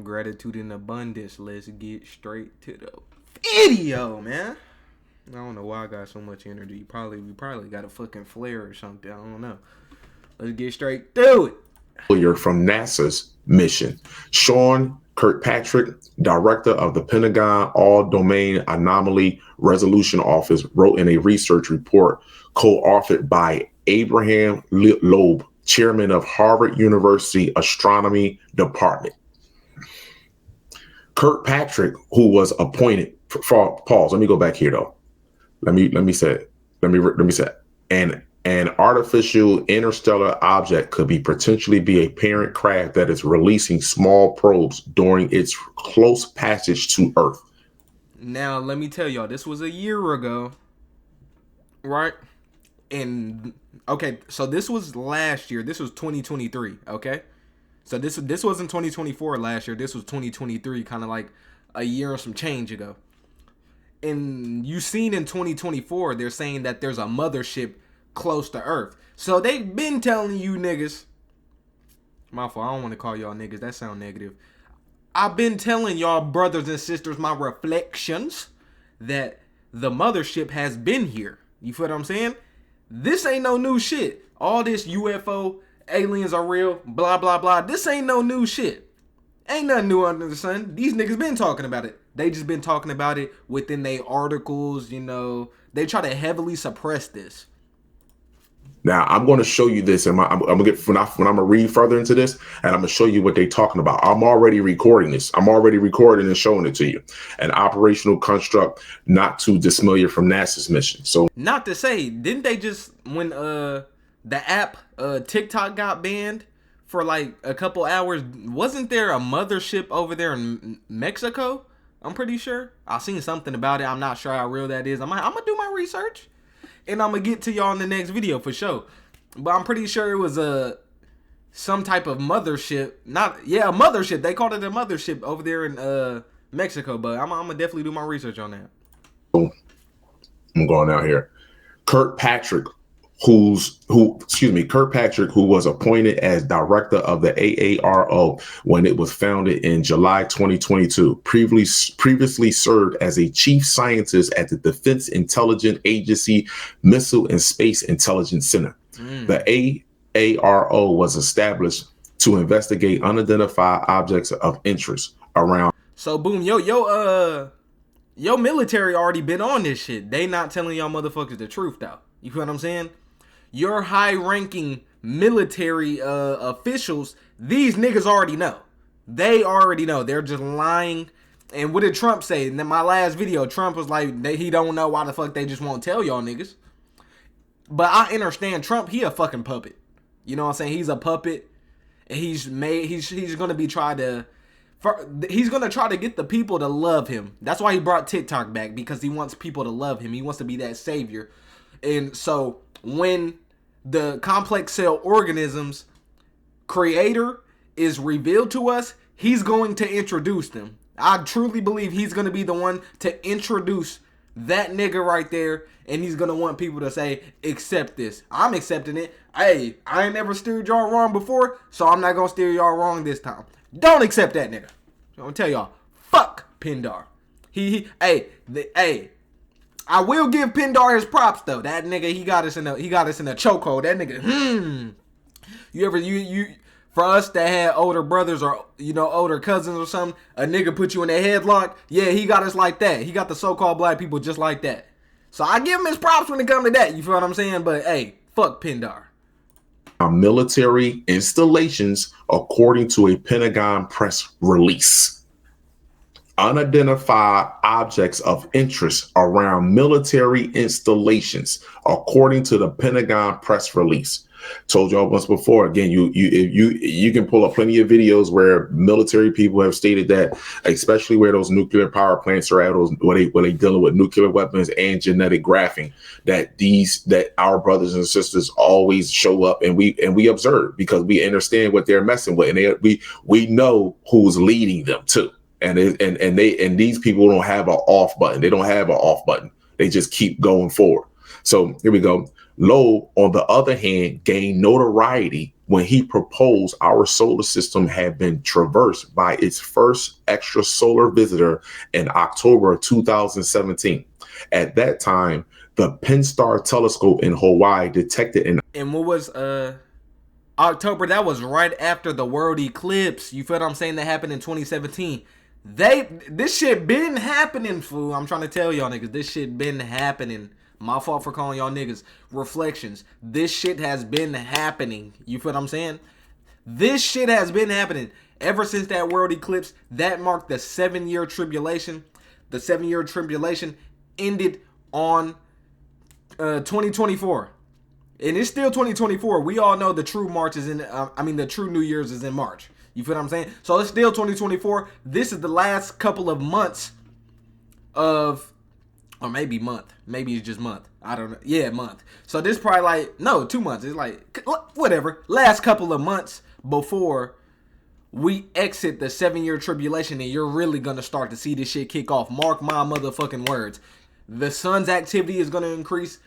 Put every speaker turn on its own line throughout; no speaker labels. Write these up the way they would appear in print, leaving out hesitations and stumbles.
Gratitude in abundance. Let's get straight to the video, man. I don't know why I got so much energy. We probably got a fucking flare or something. I don't know. Let's get straight to it.
From NASA's mission. Sean Kirkpatrick, director of the Pentagon All-Domain Anomaly Resolution Office, wrote in a research report co-authored by Abraham Loeb, chairman of Harvard University Astronomy Department. Kirkpatrick, who was appointed for pause. Let me go back here though. Let me say an artificial interstellar object could potentially be a parent craft that is releasing small probes during its close passage to Earth.
Now, let me tell y'all, this was a year ago, right? And okay, so this was last year. This was 2023. Okay, so this wasn't 2024 last year. This was 2023, kind of like a year and some change ago. And you seen in 2024, they're saying that there's a mothership close to Earth. So they've been telling you niggas. My fault. I don't want to call y'all niggas. That sound negative. I've been telling y'all brothers and sisters, my reflections, that the mothership has been here. You feel what I'm saying? This ain't no new shit. All this UFO, aliens are real, blah, blah, blah. This ain't no new shit. Ain't nothing new under the sun. These niggas been talking about it. They just been talking about it within their articles, you know. They try to heavily suppress this.
Now I'm going to show you this, and I'm gonna get when I'm gonna read further into this, and I'm gonna show you what they're talking about. I'm already recording this. I'm already recording and showing it to you. An operational construct not too dissimilar from NASA's mission. So,
not to say, didn't they just when the app TikTok got banned for like a couple hours? Wasn't there a mothership over there in Mexico? I'm pretty sure I seen something about it. I'm not sure how real that is. I'm gonna do my research. And I'm going to get to y'all in the next video for sure. But I'm pretty sure it was some type of mothership. A mothership. They called it a mothership over there in Mexico. But I'm going to definitely do my research on that.
I'm going out here. Kirkpatrick, who was appointed as director of the AARO when it was founded in July 2022, previously served as a chief scientist at the Defense Intelligence Agency Missile and Space Intelligence Center. The AARO was established to investigate unidentified objects of interest around.
So boom, your military already been on this shit. They not telling y'all motherfuckers the truth though. You feel what I'm saying? Your high-ranking military officials, these niggas already know. They already know. They're just lying. And what did Trump say? In my last video, Trump was like, he don't know why the fuck they just won't tell y'all niggas. But I understand Trump, he a fucking puppet. You know what I'm saying? He's a puppet. And he's going to be he's going to try to get the people to love him. That's why he brought TikTok back, because he wants people to love him. He wants to be that savior. And so when the complex cell organisms creator is revealed to us, he's going to introduce them. I truly believe he's going to be the one to introduce that nigga right there, and he's going to want people to say, accept this. I'm accepting it. Hey, I ain't never steered y'all wrong before, so I'm not going to steer y'all wrong this time. Don't accept that nigga. I'm going to tell y'all, fuck Pindar. I will give Pindar his props though. That nigga, he got us in a chokehold. That nigga, you for us that had older brothers or older cousins or something, a nigga put you in a headlock. Yeah, he got us like that. He got the so-called black people just like that. So I give him his props when it comes to that. You feel what I'm saying? But hey, fuck Pindar.
Military installations, according to a Pentagon press release. Unidentified objects of interest around military installations, according to the Pentagon press release. Told y'all once before. Again, you can pull up plenty of videos where military people have stated that, especially where those nuclear power plants are at, where they dealing with nuclear weapons and genetic graphing, that our brothers and sisters always show up, and we observe, because we understand what they're messing with, and we know who's leading them too. And these people don't have an off button. They don't have an off button. They just keep going forward. So here we go. Low, on the other hand, gained notoriety when he proposed our solar system had been traversed by its first extrasolar visitor in October of 2017. At that time, the Penstar telescope in Hawaii detected an...
And what was October? That was right after the world eclipse. You feel what I'm saying? That happened in 2017. This shit been happening, fool. I'm trying to tell y'all niggas, this shit been happening. My fault for calling y'all niggas reflections. This shit has been happening. You feel what I'm saying? This shit has been happening ever since that world eclipse. That marked the 7-year tribulation. The 7-year tribulation ended on 2024. And it's still 2024. We all know the true March is in, the true New Year's is in March. You feel what I'm saying? So it's still 2024. This is the last couple of months of, or maybe month. Maybe it's just month. I don't know. Yeah, month. So this probably like, no, 2 months. It's like, whatever. Last couple of months before we exit the 7-year tribulation, and you're really going to start to see this shit kick off. Mark my motherfucking words. The sun's activity is going to increase.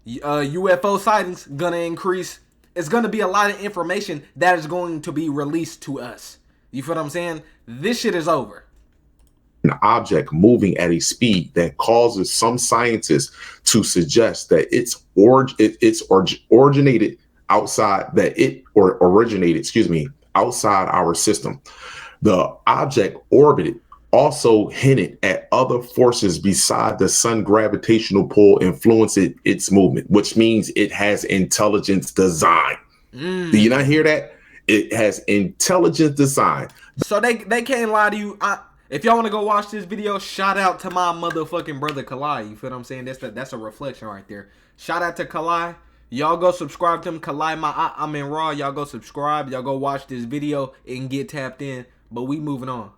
UFO sightings going to increase. It's going to be a lot of information that is going to be released to us. You feel what I'm saying? This shit is over.
An object moving at a speed that causes some scientists to suggest that originated outside our system. The object orbited also hinted at other forces beside the sun gravitational pull influencing its movement, which means it has intelligence design. Do you not hear that? It has intelligence design.
So they can't lie to you. If y'all want to go watch this video, shout out to my motherfucking brother Kalai. You feel what I'm saying? That's a reflection right there. Shout out to Kalai. Y'all go subscribe to him. Kalai, I'm in Raw. Y'all go subscribe. Y'all go watch this video and get tapped in. But we moving on.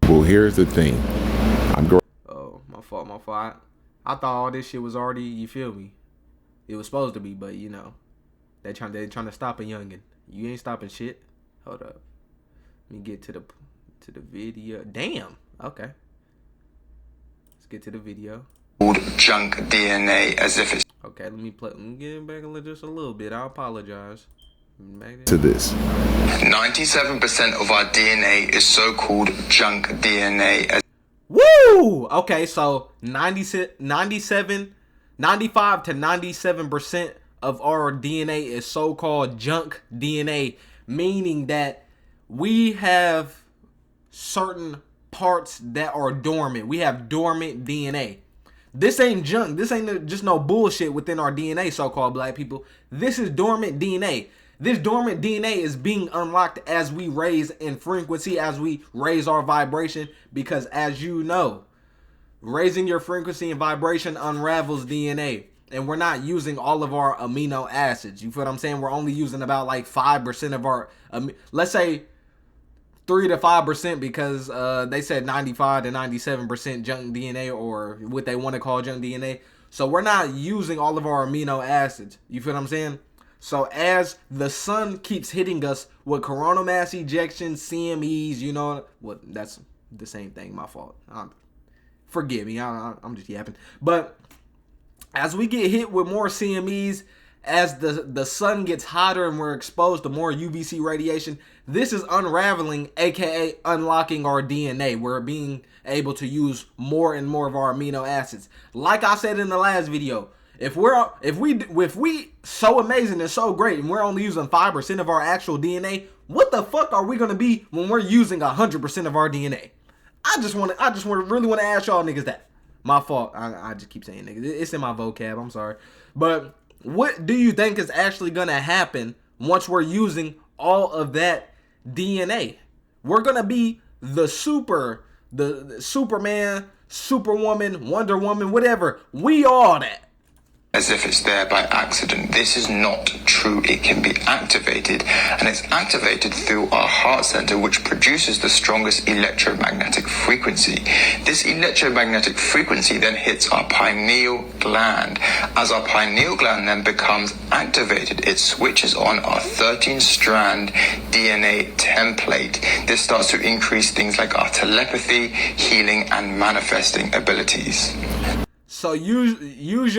Well, here's the thing.
Oh, my fault. I thought all this shit was already, you feel me? It was supposed to be, but you know, they trying to stop a youngin'. You ain't stopping shit. Hold up. Let me get to the video. Damn. Okay. Let's get to the video.
Junk DNA as if it's...
Okay, let me get back just a little bit. I apologize.
To this.
97% of our DNA is so-called junk DNA.
Woo! Okay, so 95 to 97% of our DNA is so-called junk DNA, meaning that we have certain parts that are dormant. We have dormant DNA. This ain't junk. This ain't just no bullshit within our DNA, so-called black people. This is dormant DNA. This dormant DNA is being unlocked as we raise in frequency, as we raise our vibration, because as you know, raising your frequency and vibration unravels DNA. And we're not using all of our amino acids. You feel what I'm saying? We're only using about like 5% of our, let's say 3 to 5%, because they said 95 to 97% junk DNA, or what they want to call junk DNA. So we're not using all of our amino acids. You feel what I'm saying? So as the sun keeps hitting us with coronal mass ejections, CMEs, you know, well, that's the same thing. My fault. Forgive me. I'm just yapping. But as we get hit with more CMEs, as the sun gets hotter and we're exposed to more UVC radiation, this is unraveling, aka unlocking our DNA. We're being able to use more and more of our amino acids. Like I said in the last video, if we so amazing and so great and we're only using 5% of our actual DNA, what the fuck are we gonna be when we're using 100% of our DNA? I just really want to ask y'all niggas that. My fault. I just keep saying niggas. It's in my vocab. I'm sorry. But what do you think is actually gonna happen once we're using all of that DNA? We're gonna be the Superman, Superwoman, Wonder Woman, whatever. We all that.
As if it's there by accident. This is not true. It can be activated, and it's activated through our heart center, which produces the strongest electromagnetic frequency. This electromagnetic frequency then hits our pineal gland. As our pineal gland then becomes activated, it switches on our 13-strand DNA template. This starts to increase things like our telepathy, healing, and manifesting abilities.
So use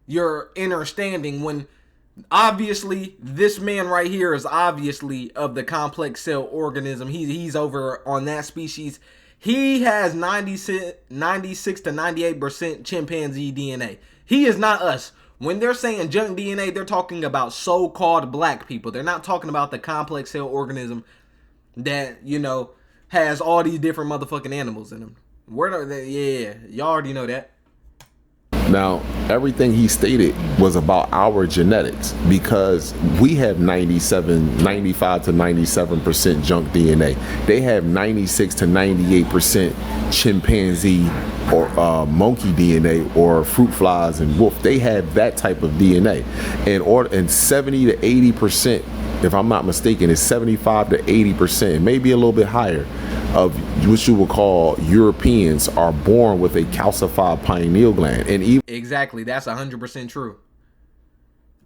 your understanding when obviously this man right here is obviously of the complex cell organism. He's over on that species. He has 96 to 98% chimpanzee DNA. He is not us. When they're saying junk DNA, they're talking about so-called black people. They're not talking about the complex cell organism that, you know, has all these different motherfucking animals in them. Yeah, y'all already know that.
Now, everything he stated was about our genetics because we have 95 to 97% junk DNA. They have 96 to 98% chimpanzee or monkey DNA or fruit flies and wolf. They have that type of DNA. And 70 to 80%, if I'm not mistaken, is 75 to 80%, maybe a little bit higher, of what you would call Europeans are born with a calcified pineal gland. And even
exactly, that's 100% true.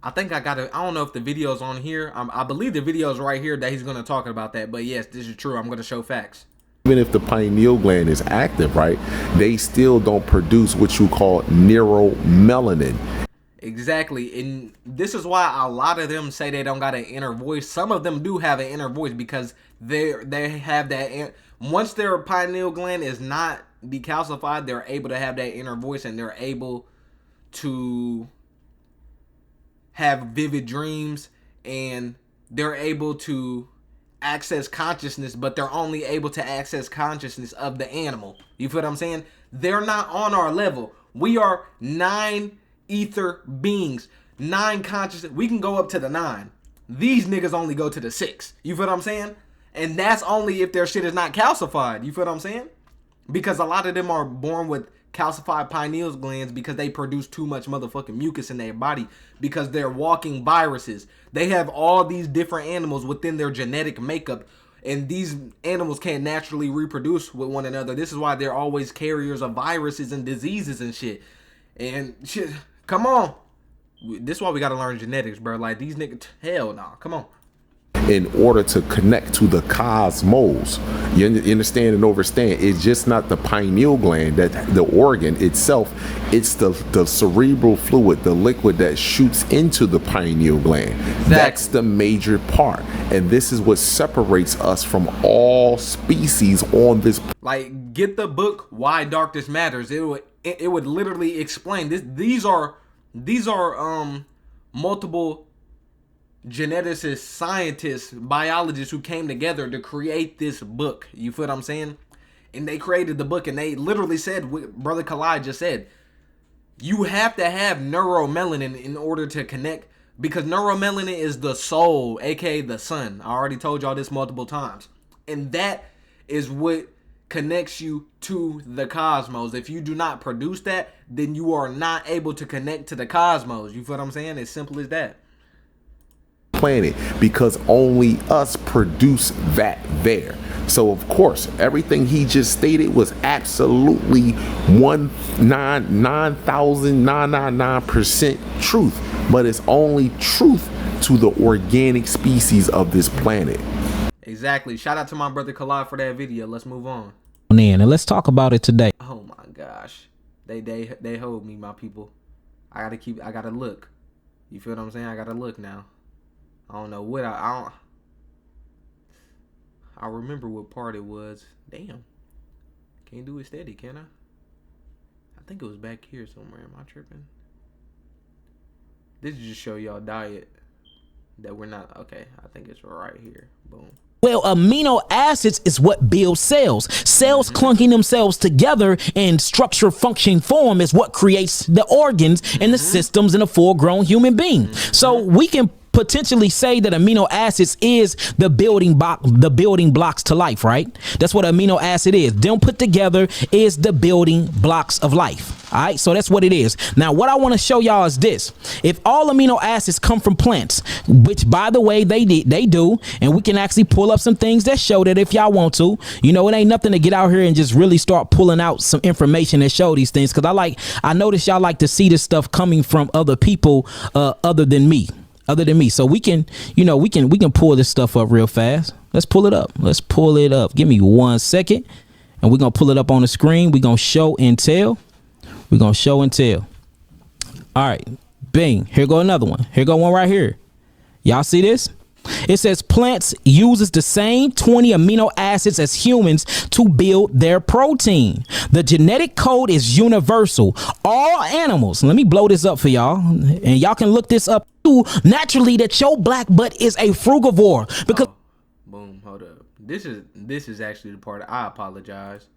I think I don't know if the video's on here. I believe the video's right here that he's going to talk about that. But yes, this is true. I'm going to show facts.
even if the pineal gland is active, right, they still don't produce what you call neuromelanin.
Exactly, and this is why a lot of them say they don't got an inner voice. Some of them do have an inner voice because they have that. Once their pineal gland is not decalcified, they're able to have that inner voice, and they're able to have vivid dreams, and they're able to access consciousness, but they're only able to access consciousness of the animal. You feel what I'm saying? They're not on our level. We are 9 ether beings, 9 consciousness. We can go up to the 9. These niggas only go to the 6. You feel what I'm saying? And that's only if their shit is not calcified. You feel what I'm saying? Because a lot of them are born with calcified pineal glands because they produce too much motherfucking mucus in their body because they're walking viruses. They have all these different animals within their genetic makeup, and these animals can't naturally reproduce with one another. This is why they're always carriers of viruses and diseases and shit. And shit, come on. This is why we gotta learn genetics, bro. Like, these niggas, hell nah, come on.
In order to connect to the cosmos, you understand and understand, it's just not the pineal gland, that the organ itself, it's the cerebral fluid, the liquid that shoots into the pineal gland. Exactly. That's the major part, and this is what separates us from all species on this.
Like, get the book Why Darkness Matters. It would literally explain this. These are multiple geneticists, scientists, biologists who came together to create this book. You feel what I'm saying? And they created the book, and they literally said what Brother Kalai just said. You have to have neuromelanin in order to connect, because neuromelanin is the soul, aka the sun. I already told y'all this multiple times. And that is what connects you to the cosmos. If you do not produce that, then you are not able to connect to the cosmos. You feel what I'm saying? As simple as that.
Planet, because only us produce that there. So of course everything he just stated was absolutely 9,999% truth, but it's only truth to the organic species of this planet.
Exactly. Shout out to my brother Kalai for that video. Let's move on.
And let's talk about it today.
Oh my gosh, they hold me, my people. I gotta look. You feel what I'm saying? I gotta look now. I don't know what I remember what part it was. Damn. Can't do it steady, can I? I think it was back here somewhere. Am I tripping? This is just show y'all diet that we're not. Okay, I think it's right here. Boom.
Well, amino acids is what builds cells. Cells clunking themselves together in structure function form is what creates the organs and the systems in a full-grown human being. So we can potentially say that amino acids is the building blocks to life, right? That's what amino acid is. Them put together is the building blocks of life. All right, so that's what it is. Now, what I want to show y'all is this. If all amino acids come from plants, which by the way, they do, and we can actually pull up some things that show that if y'all want to, you know, it ain't nothing to get out here and just really start pulling out some information that show these things. Cause I notice y'all like to see this stuff coming from other people, other than me. So we can pull this stuff up real fast. Let's pull it up. Give me 1 second. and we're gonna pull it up on the screen. We're gonna show and tell. We're gonna show and tell. All right, bing. Here go another one. Here go one right here. Y'all see this? It says plants uses the same 20 amino acids as humans to build their protein. The genetic code is universal. All animals, let me blow this up for y'all, and y'all can look this up too. Naturally, that your black butt is a frugivore because
boom, hold up. This is actually the part I apologize.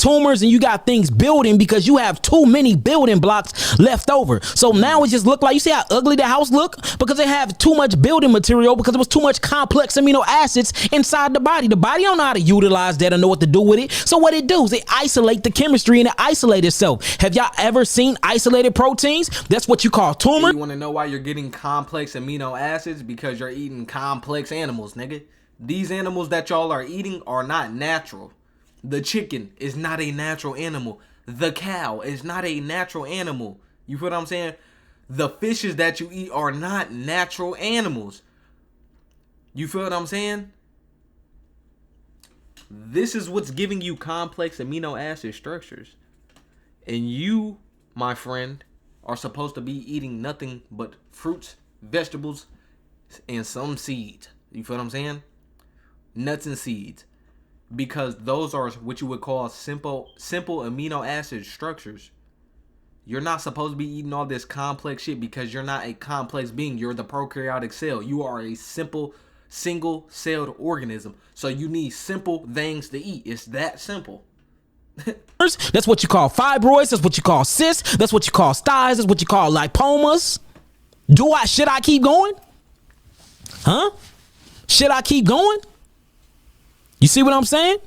tumors and you got things building because you have too many building blocks left over. So now it just look like, you see how ugly the house look? Because they have too much building material because it was too much complex amino acids inside the body. The body don't know how to utilize that or know what to do with it. So what it do is it isolate the chemistry and it isolate itself. Have y'all ever seen isolated proteins? That's what you call tumor.
You want to know why you're getting complex amino acids? Because you're eating complex animals, nigga. These animals that y'all are eating are not natural. The chicken is not a natural animal. The cow is not a natural animal. You feel what I'm saying? The fishes that you eat are not natural animals. You feel what I'm saying? This is what's giving you complex amino acid structures. And you, my friend, are supposed to be eating nothing but fruits, vegetables, and some seeds. You feel what I'm saying? Nuts and seeds. Because those are what you would call simple amino acid structures. You're not supposed to be eating all this complex shit because you're not a complex being. You're the prokaryotic cell. You are a simple, single-celled organism. So you need simple things to eat. It's that simple.
That's what you call fibroids. That's what you call cysts. That's what you call styes. That's what you call lipomas. Should I keep going? Huh? Should I keep going? You see what I'm saying?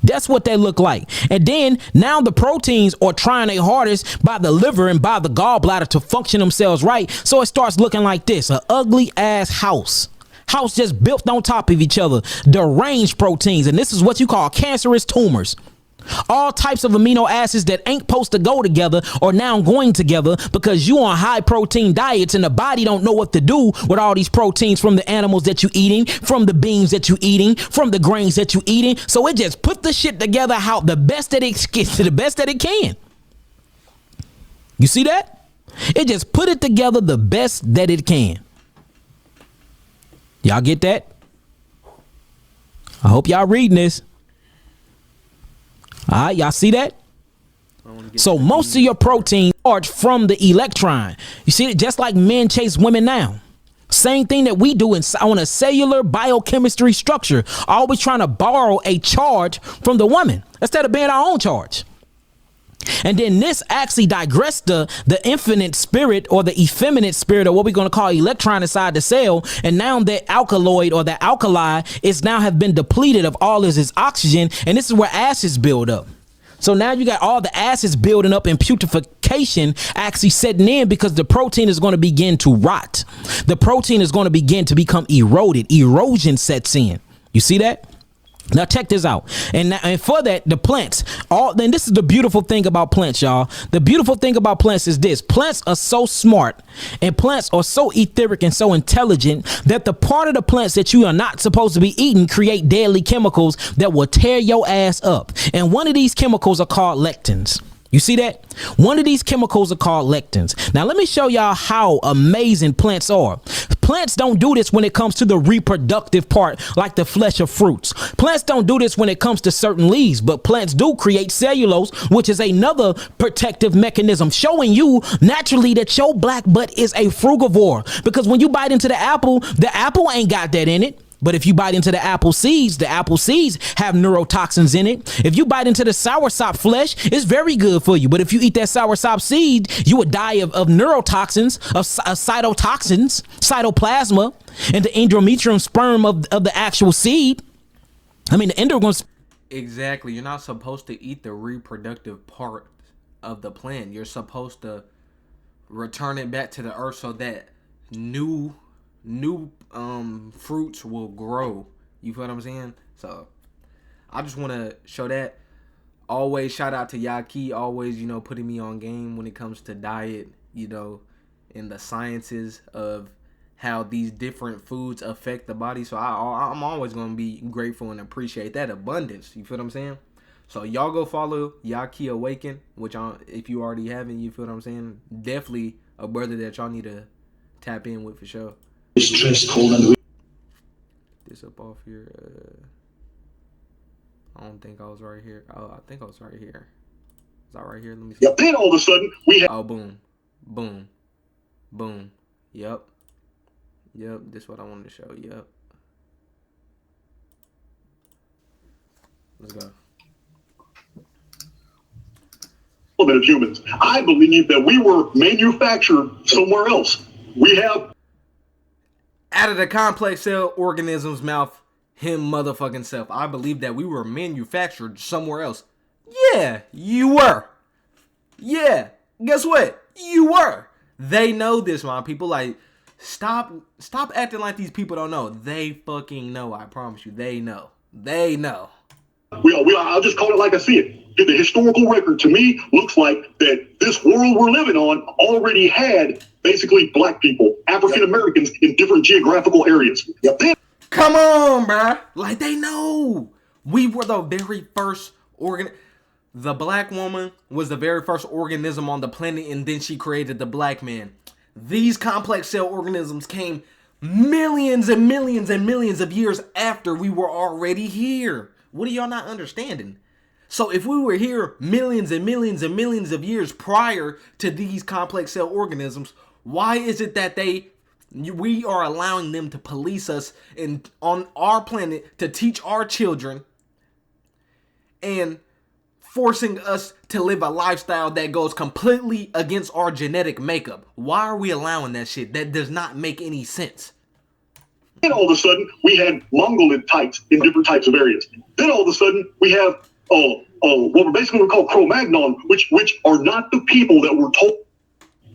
That's what they look like. And then now the proteins are trying their hardest by the liver and by the gallbladder to function themselves right. So it starts looking like this, an ugly ass house. House just built on top of each other. Deranged proteins. And this is what you call cancerous tumors. All types of amino acids that ain't supposed to go together are now going together because you on high protein diets and the body don't know what to do with all these proteins from the animals that you eating, from the beans that you eating, from the grains that you eating. So it just put the shit together how the best that it gets to the best that it can. You see that? It just put it together the best that it can. Y'all get that? I hope y'all reading this. All right, y'all see that? So most of your protein are from the electron. You see it, just like men chase women now. Same thing that we do on a cellular biochemistry structure, always trying to borrow a charge from the woman instead of being our own charge. And then this actually digress the infinite spirit or the effeminate spirit, or what we're going to call electron inside the cell. And now that alkaloid or that alkali is now have been depleted of all of its oxygen. And this is where acids build up. So now you got all the acids building up and putrefaction actually setting in because the protein is going to begin to rot. The protein is going to begin to become eroded. Erosion sets in. You see that? Now check this out. And for that, the plants, then this is the beautiful thing about plants, y'all. The beautiful thing about plants is this. Plants are so smart and plants are so etheric and so intelligent that the part of the plants that you are not supposed to be eating create deadly chemicals that will tear your ass up. And one of these chemicals are called lectins. You see that? One of these chemicals are called lectins. Now, let me show y'all how amazing plants are. Plants don't do this when it comes to the reproductive part, like the flesh of fruits. Plants don't do this when it comes to certain leaves, but plants do create cellulose, which is another protective mechanism, showing you naturally that your black butt is a frugivore. Because when you bite into the apple ain't got that in it. But if you bite into the apple seeds have neurotoxins in it. If you bite into the soursop flesh, it's very good for you. But if you eat that soursop seed, you would die of neurotoxins, of cytotoxins, cytoplasma, and the endometrium sperm of the actual seed. I mean, the endometrium.
Exactly. You're not supposed to eat the reproductive part of the plant. You're supposed to return it back to the earth so that new fruits will grow. You feel what I'm saying? So I just want to show that. Always shout out to Yaki, always, putting me on game when it comes to diet, and the sciences of how these different foods affect the body. So I'm always going to be grateful and appreciate that abundance. You feel what I'm saying? So y'all go follow Yaki Awaken, which if you already haven't, you feel what I'm saying? Definitely a brother that y'all need to tap in with for sure. This up off here. I don't think I was right here. Oh, I think I was right here. Is that right here? Let me see.
Yep. Then all of a sudden we have.
Oh, boom, boom, boom. Yep. This is what I wanted to show. Yep. Let's go.
Of humans. I believe that we were manufactured somewhere else. We have
out of the complex cell organism's mouth, him motherfucking self. I believe that we were manufactured somewhere else. Yeah, you were. Yeah, guess what? You were. They know this, my people. Like, stop acting like these people don't know. They fucking know. I promise you, they know. They know.
I'll just call it like I see it. The historical record to me looks like that this world we're living on already had basically black people, African Americans in different geographical areas. Yep.
Come on, bruh. Like, they know. We were the very first The black woman was the very first organism on the planet, and then she created the black man. These complex cell organisms came millions and millions and millions of years after we were already here. What are y'all not understanding? So if we were here millions and millions and millions of years prior to these complex cell organisms, why is it that we are allowing them to police us on our planet, to teach our children, and forcing us to live a lifestyle that goes completely against our genetic makeup? Why are we allowing that shit? That does not make any sense.
Then all of a sudden we had Mongolid types in different types of areas. Then all of a sudden we have what we're basically called Cro-Magnon, which are not the people that were told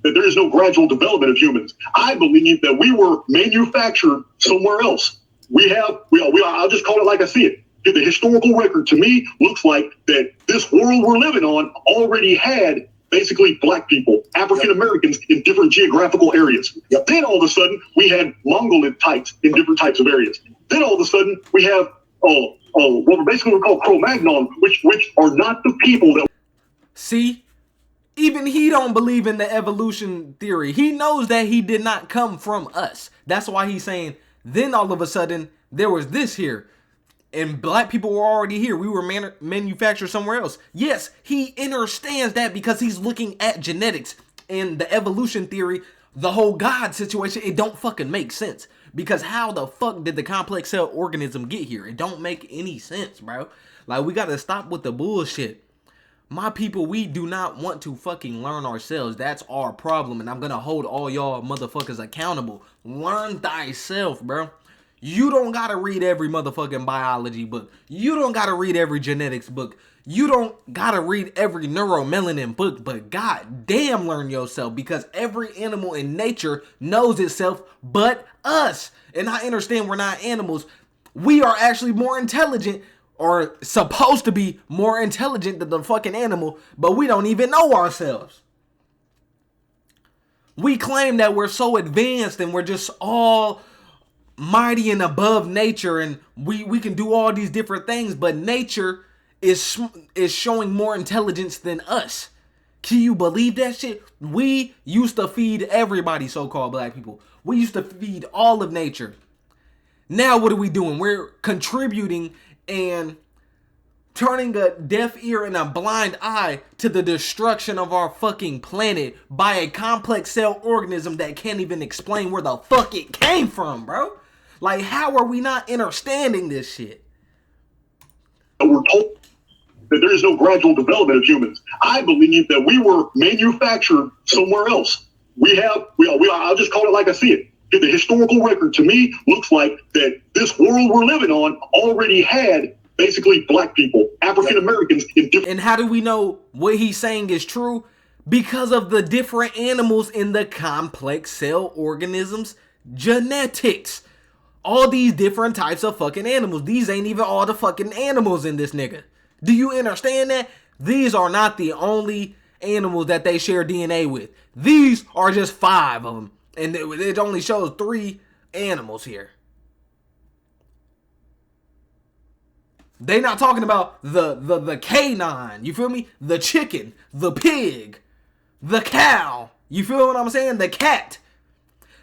that there is no gradual development of humans. I believe that we were manufactured somewhere else. I'll just call it like I see it. The historical record to me looks like that this world we're living on already had basically black people, African Americans in different geographical areas. Yep. Then all of a sudden we had Mongolid types in different types of areas. Then all of a sudden we have what we're basically called Cro-Magnon, which are not the people that.
See, even he don't believe in the evolution theory. He knows that he did not come from us. That's why he's saying, then all of a sudden there was this here, and black people were already here. We were manufactured somewhere else. Yes, he understands that because he's looking at genetics and the evolution theory, the whole God situation. It don't fucking make sense. Because how the fuck did the complex cell organism get here? It don't make any sense, bro. Like, we gotta stop with the bullshit. My people, we do not want to fucking learn ourselves. That's our problem, and I'm gonna hold all y'all motherfuckers accountable. Learn thyself, bro. You don't gotta read every motherfucking biology book. You don't gotta read every genetics book. You don't gotta read every neuromelanin book, but goddamn learn yourself, because every animal in nature knows itself but us. And I understand we're not animals. We are actually more intelligent, or supposed to be more intelligent than the fucking animal, but we don't even know ourselves. We claim that we're so advanced and we're just all mighty and above nature, and we can do all these different things, but nature is showing more intelligence than us. Can you believe that shit? We used to feed everybody, so-called black people. We used to feed all of nature. Now what are we doing? We're contributing and turning a deaf ear and a blind eye to the destruction of our fucking planet by a complex cell organism that can't even explain where the fuck it came from, bro. Like, how are we not understanding this shit?
We're told that there is no gradual development of humans. I believe that we were manufactured somewhere else. I'll just call it like I see it. The historical record to me looks like that this world we're living on already had basically black people, African Americans in different.
And how do we know what he's saying is true? Because of the different animals in the complex cell organisms genetics. All these different types of fucking animals. These ain't even all the fucking animals in this nigga. Do you understand that? These are not the only animals that they share DNA with. These are just 5 of them. And it only shows 3 animals here. They not talking about the canine, you feel me? The chicken, the pig, the cow, you feel what I'm saying? The cat.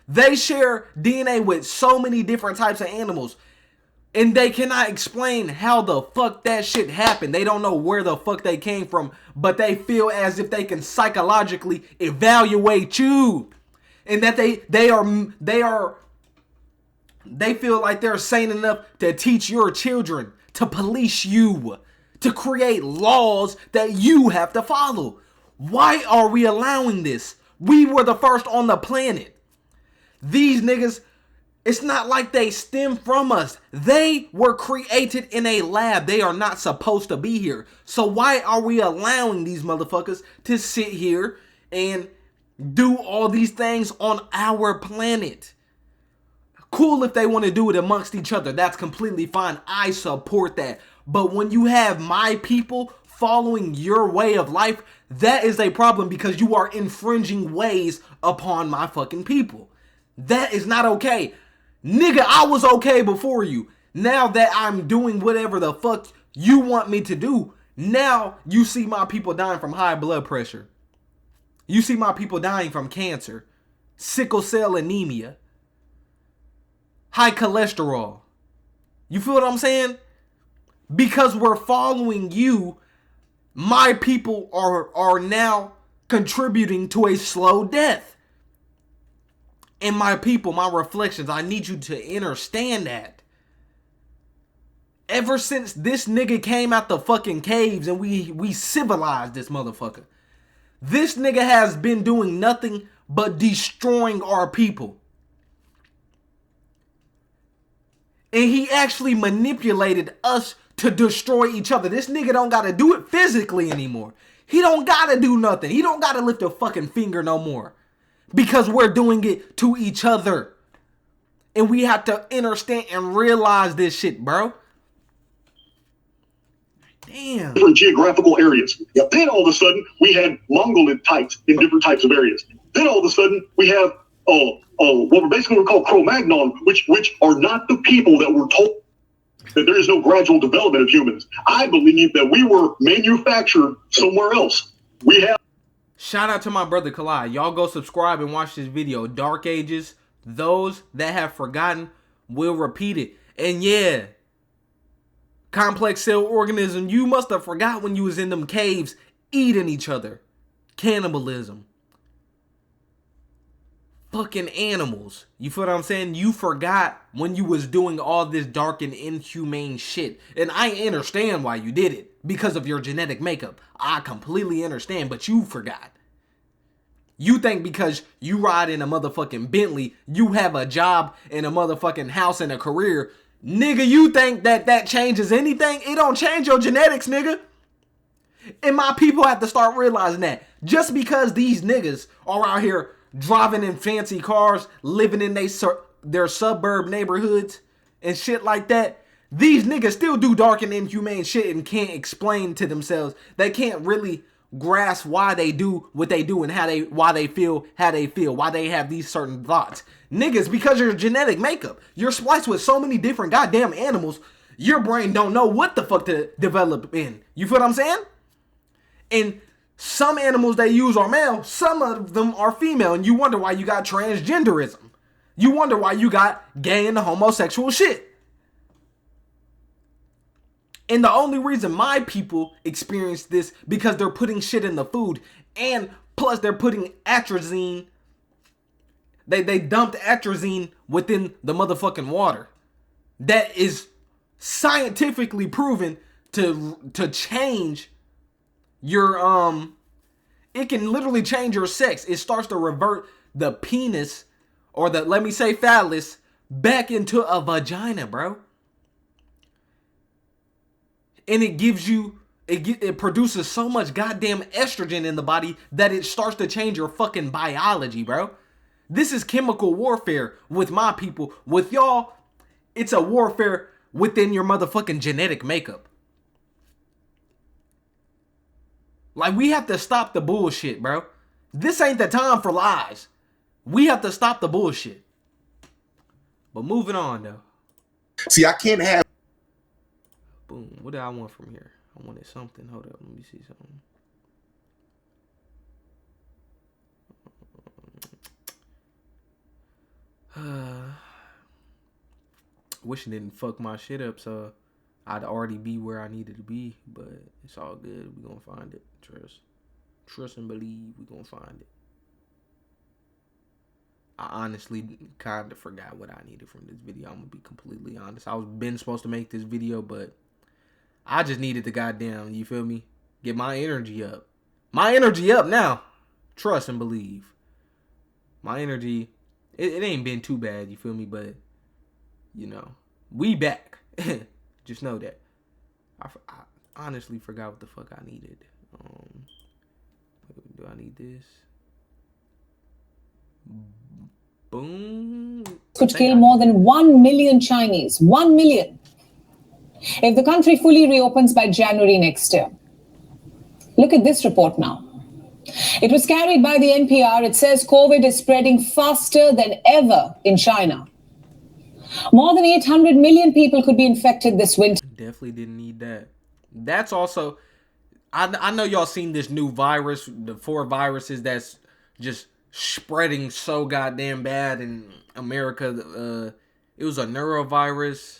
They share DNA with so many different types of animals, and they cannot explain how the fuck that shit happened. They don't know where the fuck they came from, but they feel as if they can psychologically evaluate you, and that they feel like they're sane enough to teach your children, to police you, to create laws that you have to follow. Why are we allowing this? We were the first on the planet. These niggas, it's not like they stem from us. They were created in a lab. They are not supposed to be here. So why are we allowing these motherfuckers to sit here and do all these things on our planet? Cool if they want to do it amongst each other. That's completely fine. I support that. But when you have my people following your way of life, that is a problem because you are infringing ways upon my fucking people. That is not okay. Nigga, I was okay before you. Now that I'm doing whatever the fuck you want me to do, now you see my people dying from high blood pressure. You see my people dying from cancer, sickle cell anemia, high cholesterol. You feel what I'm saying? Because we're following you, my people are now contributing to a slow death. And my people, my reflections, I need you to understand that. Ever since this nigga came out the fucking caves and we civilized this motherfucker, this nigga has been doing nothing but destroying our people. And he actually manipulated us to destroy each other. This nigga don't gotta do it physically anymore. He don't gotta do nothing. He don't gotta lift a fucking finger no more. Because we're doing it to each other. And we have to understand and realize this shit, bro. Damn.
Different geographical areas. Yep. Then all of a sudden, we had Mongolid types in different types of areas. Then all of a sudden, we have what we're basically called Cro-Magnon, which are not the people that were told that there is no gradual development of humans. I believe that we were manufactured somewhere else. We have.
Shout out to my brother Kalai. Y'all go subscribe and watch this video. Dark Ages. Those that have forgotten will repeat it. And yeah, complex cell organism. You must have forgot when you was in them caves eating each other. Cannibalism. Fucking animals. You feel what I'm saying? You forgot when you was doing all this dark and inhumane shit. And I understand why you did it. Because of your genetic makeup. I completely understand, but you forgot. You think because you ride in a motherfucking Bentley, you have a job and a motherfucking house and a career. Nigga, you think that changes anything? It don't change your genetics, nigga. And my people have to start realizing that. Just because these niggas are out here driving in fancy cars, living in their suburb neighborhoods and shit like that, these niggas still do dark and inhumane shit and can't explain to themselves. They can't really grasp why they do what they do and why they feel how they feel, why they have these certain thoughts. Niggas, because your genetic makeup, you're spliced with so many different goddamn animals, your brain don't know what the fuck to develop in. You feel what I'm saying? And some animals they use are male, some of them are female, and you wonder why you got transgenderism. You wonder why you got gay and homosexual shit. And the only reason my people experience this because they're putting shit in the food, and plus they're putting atrazine. They dumped atrazine within the motherfucking water. That is scientifically proven to change your it can literally change your sex. It starts to revert the penis or the, let me say, phallus back into a vagina, bro. And it gives you, it produces so much goddamn estrogen in the body that it starts to change your fucking biology, bro. This is chemical warfare with my people. With y'all, it's a warfare within your motherfucking genetic makeup. Like, we have to stop the bullshit, bro. This ain't the time for lies. We have to stop the bullshit. But moving on, though.
See, I can't have
Boom. What did I want from here? I wanted something. Hold up. Let me see something. Wishing didn't fuck my shit up, so I'd already be where I needed to be, but it's all good. We gonna find it. Trust and believe we gonna find it. I honestly kind of forgot what I needed from this video. I'm gonna be completely honest. I was been supposed to make this video, but I just needed the goddamn, you feel me? Get my energy up. My energy up now. Trust and believe. My energy, it ain't been too bad, you feel me? But, you know, we back. Just know that. I honestly forgot what the fuck I needed. Do I need this? Boom.
Could kill more than 1 million Chinese. 1 million. If the country fully reopens by January next year. Look at this report now. It was carried by the NPR. It says COVID is spreading faster than ever in China. More than 800 million people could be infected this winter.
Definitely didn't need that. That's also, I know y'all seen this new virus, the 4 viruses that's just spreading so goddamn bad in America. It was a neurovirus,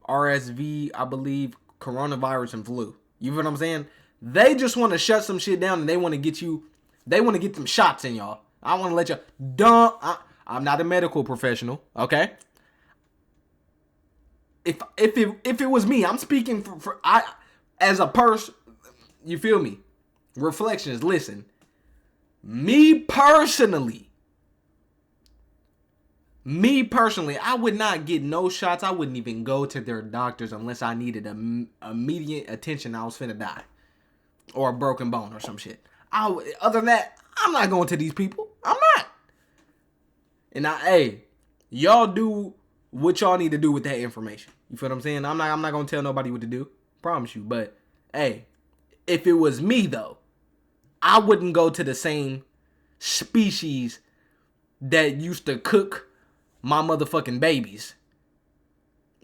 RSV, I believe, coronavirus, and flu. You know what I'm saying? They just want to shut some shit down, and they want to get them shots in y'all. I want to let y'all, I'm not a medical professional, okay? If it was me, I'm speaking for as a person, you feel me? Reflections, listen. Me personally, I would not get no shots. I wouldn't even go to their doctors unless I needed immediate attention. I was finna die. Or a broken bone or some shit. Other than that, I'm not going to these people. I'm not. And hey, y'all do what y'all need to do with that information. You feel what I'm saying? I'm not gonna tell nobody what to do. Promise you. But hey, if it was me though, I wouldn't go to the same species that used to cook my motherfucking babies.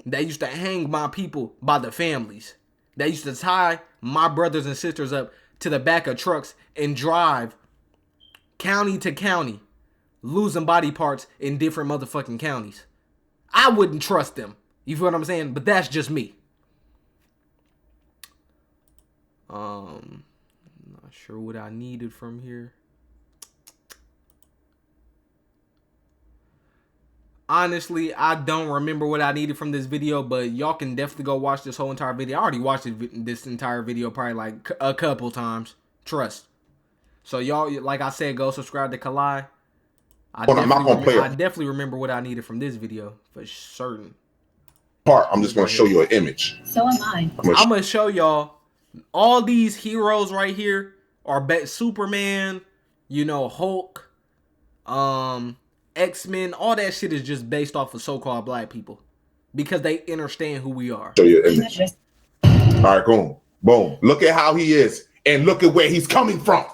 That used to hang my people by the families. That used to tie my brothers and sisters up to the back of trucks and drive county to county, losing body parts in different motherfucking counties. I wouldn't trust them. You feel what I'm saying? But that's just me. Not sure what I needed from here. Honestly, I don't remember what I needed from this video, but y'all can definitely go watch this whole entire video. I already watched this entire video probably like a couple times. Trust. So y'all, like I said, go subscribe to Kalai. I definitely remember what I needed from this video for certain.
I'm just going to show you an image.
So am I.
I'm going to show y'all all these heroes right here are Superman, you know, Hulk, X-Men, all that shit is just based off of so-called black people because they understand who we are.
Show you an image. All right, boom. Boom. Look at how he is and look at where he's coming from.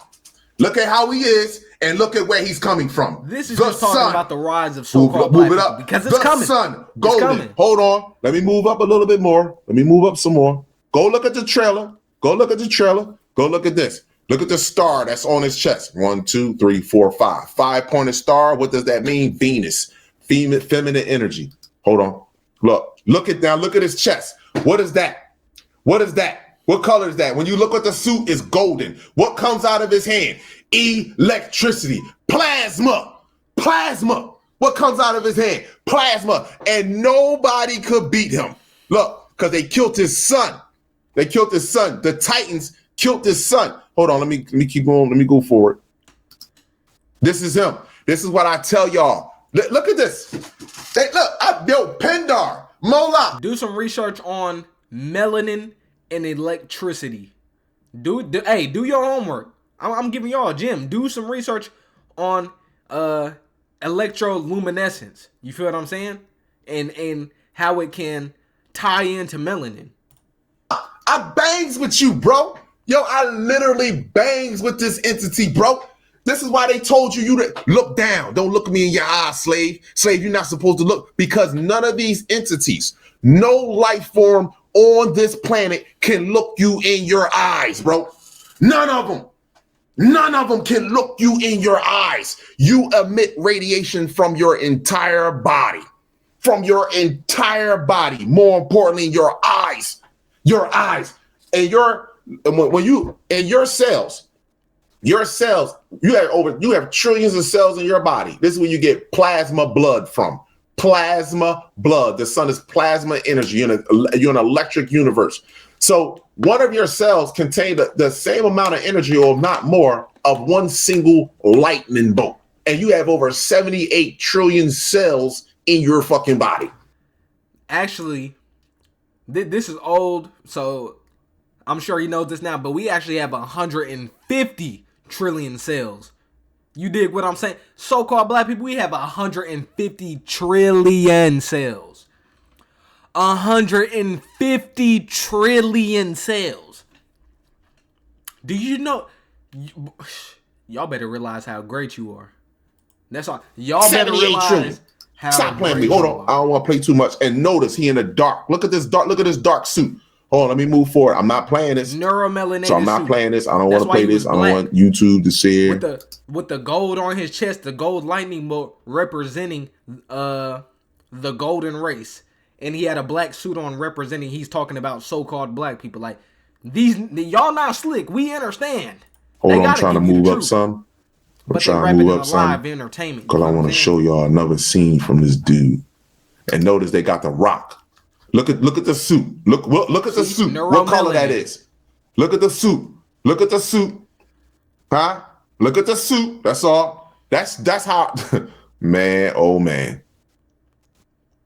Look at how he is and look at where he's coming from.
This is just talking about the rise of so-called black people because it's coming.
Sun, golden. Hold on. Let me move up a little bit more. Let me move up some more. Go look at the trailer. Go look at the trailer. Go look at this. Look at the star that's on his chest. 1, 2, 3, 4, 5. 5-pointed star. What does that mean? Venus. Feminine energy. Hold on. Look at that. Look at his chest. What is that? What is that? What color is that? When you look at the suit, it's golden. What comes out of his hand? Electricity. Plasma. Plasma. What comes out of his hand? Plasma. And nobody could beat him. Look, because they killed his son. They killed his son. The Titans killed his son. Hold on. Let me keep going. Let me go forward. This is him. This is what I tell y'all. Look at this. Pendar. Mola.
Do some research on melanin and electricity. Do your homework. I'm giving y'all a gem. Do some research on electroluminescence. You feel what I'm saying? And how it can tie into melanin.
I bangs with you, bro. Yo, I literally bangs with this entity, bro. This is why they told you to look down. Don't look me in your eyes, slave. Slave, you're not supposed to look because none of these entities, no life form on this planet can look you in your eyes, bro. None of them. None of them can look you in your eyes. You emit radiation from your entire body. From your entire body. More importantly, your eyes. Your eyes. And when you in your cells, you have trillions of cells in your body. This is where you get plasma blood from. Plasma blood. The sun is plasma energy. You're an electric universe. So one of your cells contain the same amount of energy, or not more, of one single lightning bolt. And you have over 78 trillion cells in your fucking body.
Actually, this is old, so I'm sure you know this now, but we actually have 150 trillion cells. You dig what I'm saying? So-called black people, we have 150 trillion cells. 150 trillion cells. Do you know? Y'all better realize how great you are. That's all. Y'all better realize how.
Stop playing me. Hold on. I don't want to play too much. And notice he in the dark. Look at this dark suit. Hold on, let me move forward. I'm not playing this.
Neuromelanated.
So I'm not playing this. I don't want to play this. I don't want YouTube to share.
With the gold on his chest, the gold lightning bolt representing the golden race. And he had a black suit on representing, he's talking about so-called black people. Like, y'all not slick. We understand.
Hold on, I'm trying to move up some. I'm trying to move up some. Because I want to show y'all another scene from this dude. And notice they got the rock. Look at the suit. Look at the suit. What color that is? Look at the suit. Look at the suit. Huh? Look at the suit. That's all. That's how. Man, oh man.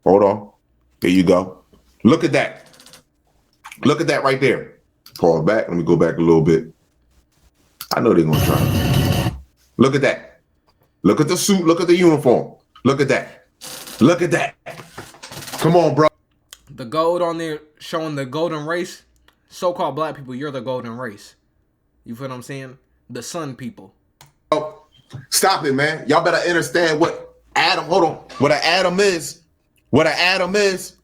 Hold on. There you go. Look at that. Look at that right there. Pause back. Let me go back a little bit. I know they're going to try. Look at that. Look at the suit. Look at the uniform. Look at that. Look at that. Come on, bro.
The gold on there showing the golden race. So-called black people, you're the golden race. You feel what I'm saying? The sun people.
Oh, stop it, man. Y'all better understand what Adam, hold on. What an atom is. What an atom is.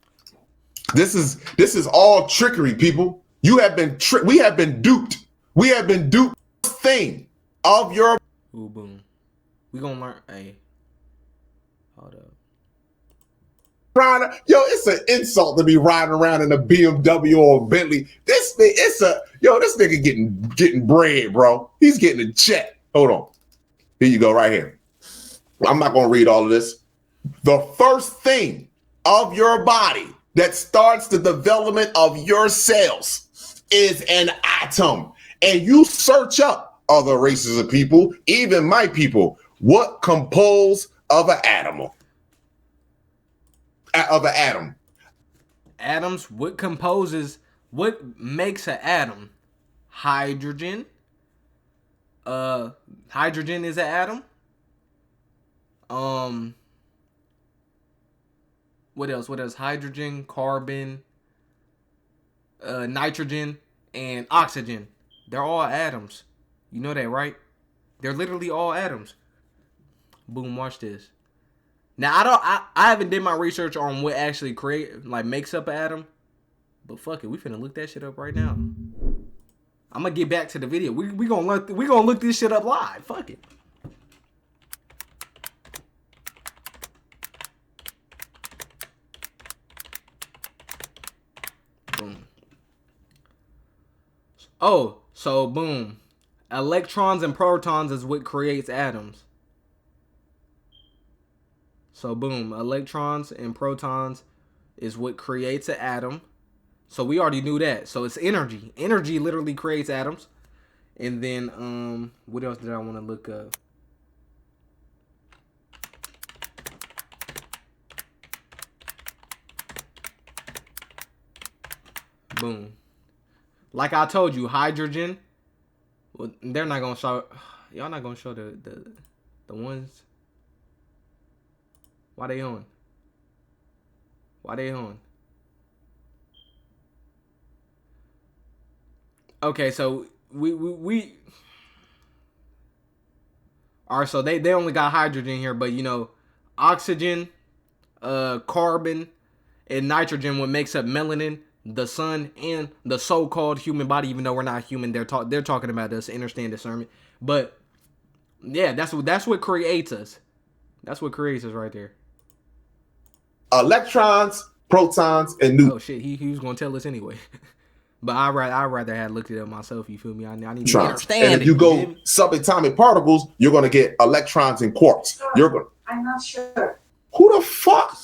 This is all trickery, people. We have been duped. We have been duped thing of your.
Ooh, boom. We gonna learn. Hey, hold up.
Yo, it's an insult to be riding around in a BMW or a Bentley. This nigga getting bread, bro. He's getting a check. Hold on. Here you go, right here. I'm not gonna read all of this. The first thing of your body that starts the development of your cells is an atom. And you search up other races of people, even my people, what compose of an atom? Of an atom.
Atoms, what makes an atom? Hydrogen. Hydrogen is an atom. What else? Hydrogen, carbon, nitrogen, and oxygen. They're all atoms. You know that, right? They're literally all atoms. Boom, watch this. Now I haven't did my research on what actually makes up an atom. But fuck it, we finna look that shit up right now. I'm gonna get back to the video. We gonna look this shit up live. Fuck it. Boom. Oh, so boom. Electrons and protons is what creates atoms. So boom, electrons and protons is what creates an atom. So we already knew that. So it's energy. Energy literally creates atoms. And then what else did I want to look up? Boom. Like I told you, hydrogen. Well, they're not gonna show. Y'all not gonna show the ones. Why they on? Okay, so we all right. So they only got hydrogen here, but you know, oxygen, carbon, and nitrogen, what makes up melanin. the sun and the so-called human body, even though we're not human. They're talking about us, understand discernment. But yeah, that's what creates us. That's what creates us right there.
Electrons, protons, and neutrons.
Oh shit, he was gonna tell us anyway. But I'd rather have looked it up myself. You feel me? I need to understand.
And if you go subatomic particles, you're gonna get electrons and quarks.
I'm not sure.
Who the fuck?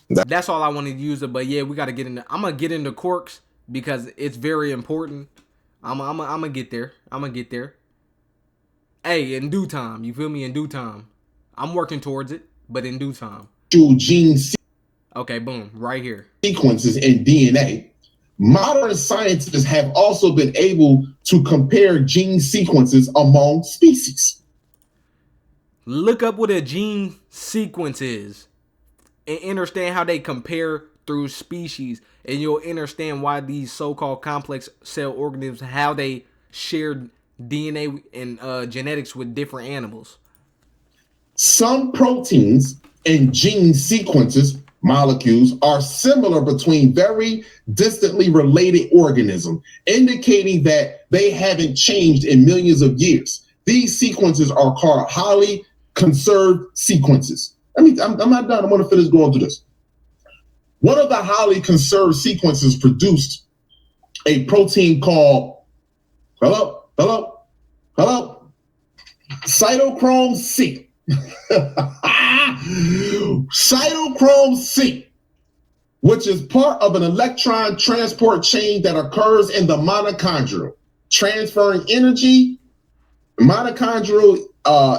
That's all I wanted to use it. But yeah, we gotta get into. I'm gonna get into quarks because it's very important. I'm gonna get there. Hey, in due time. You feel me? In due time. I'm working towards it, but in due time.
Gene
Okay, boom, right here.
Sequences in DNA. Modern scientists have also been able to compare gene sequences among species.
Look up what a gene sequence is and understand how they compare through species, and you'll understand why these so-called complex cell organisms, how they share DNA and genetics with different animals.
Some proteins and gene sequences, molecules, are similar between very distantly related organisms, indicating that they haven't changed in millions of years. These sequences are called highly conserved sequences. I'm not done. I'm going to finish going through this. One of the highly conserved sequences produced a protein called, cytochrome C. Cytochrome C, which is part of an electron transport chain that occurs in the mitochondria, transferring energy. Mitochondrial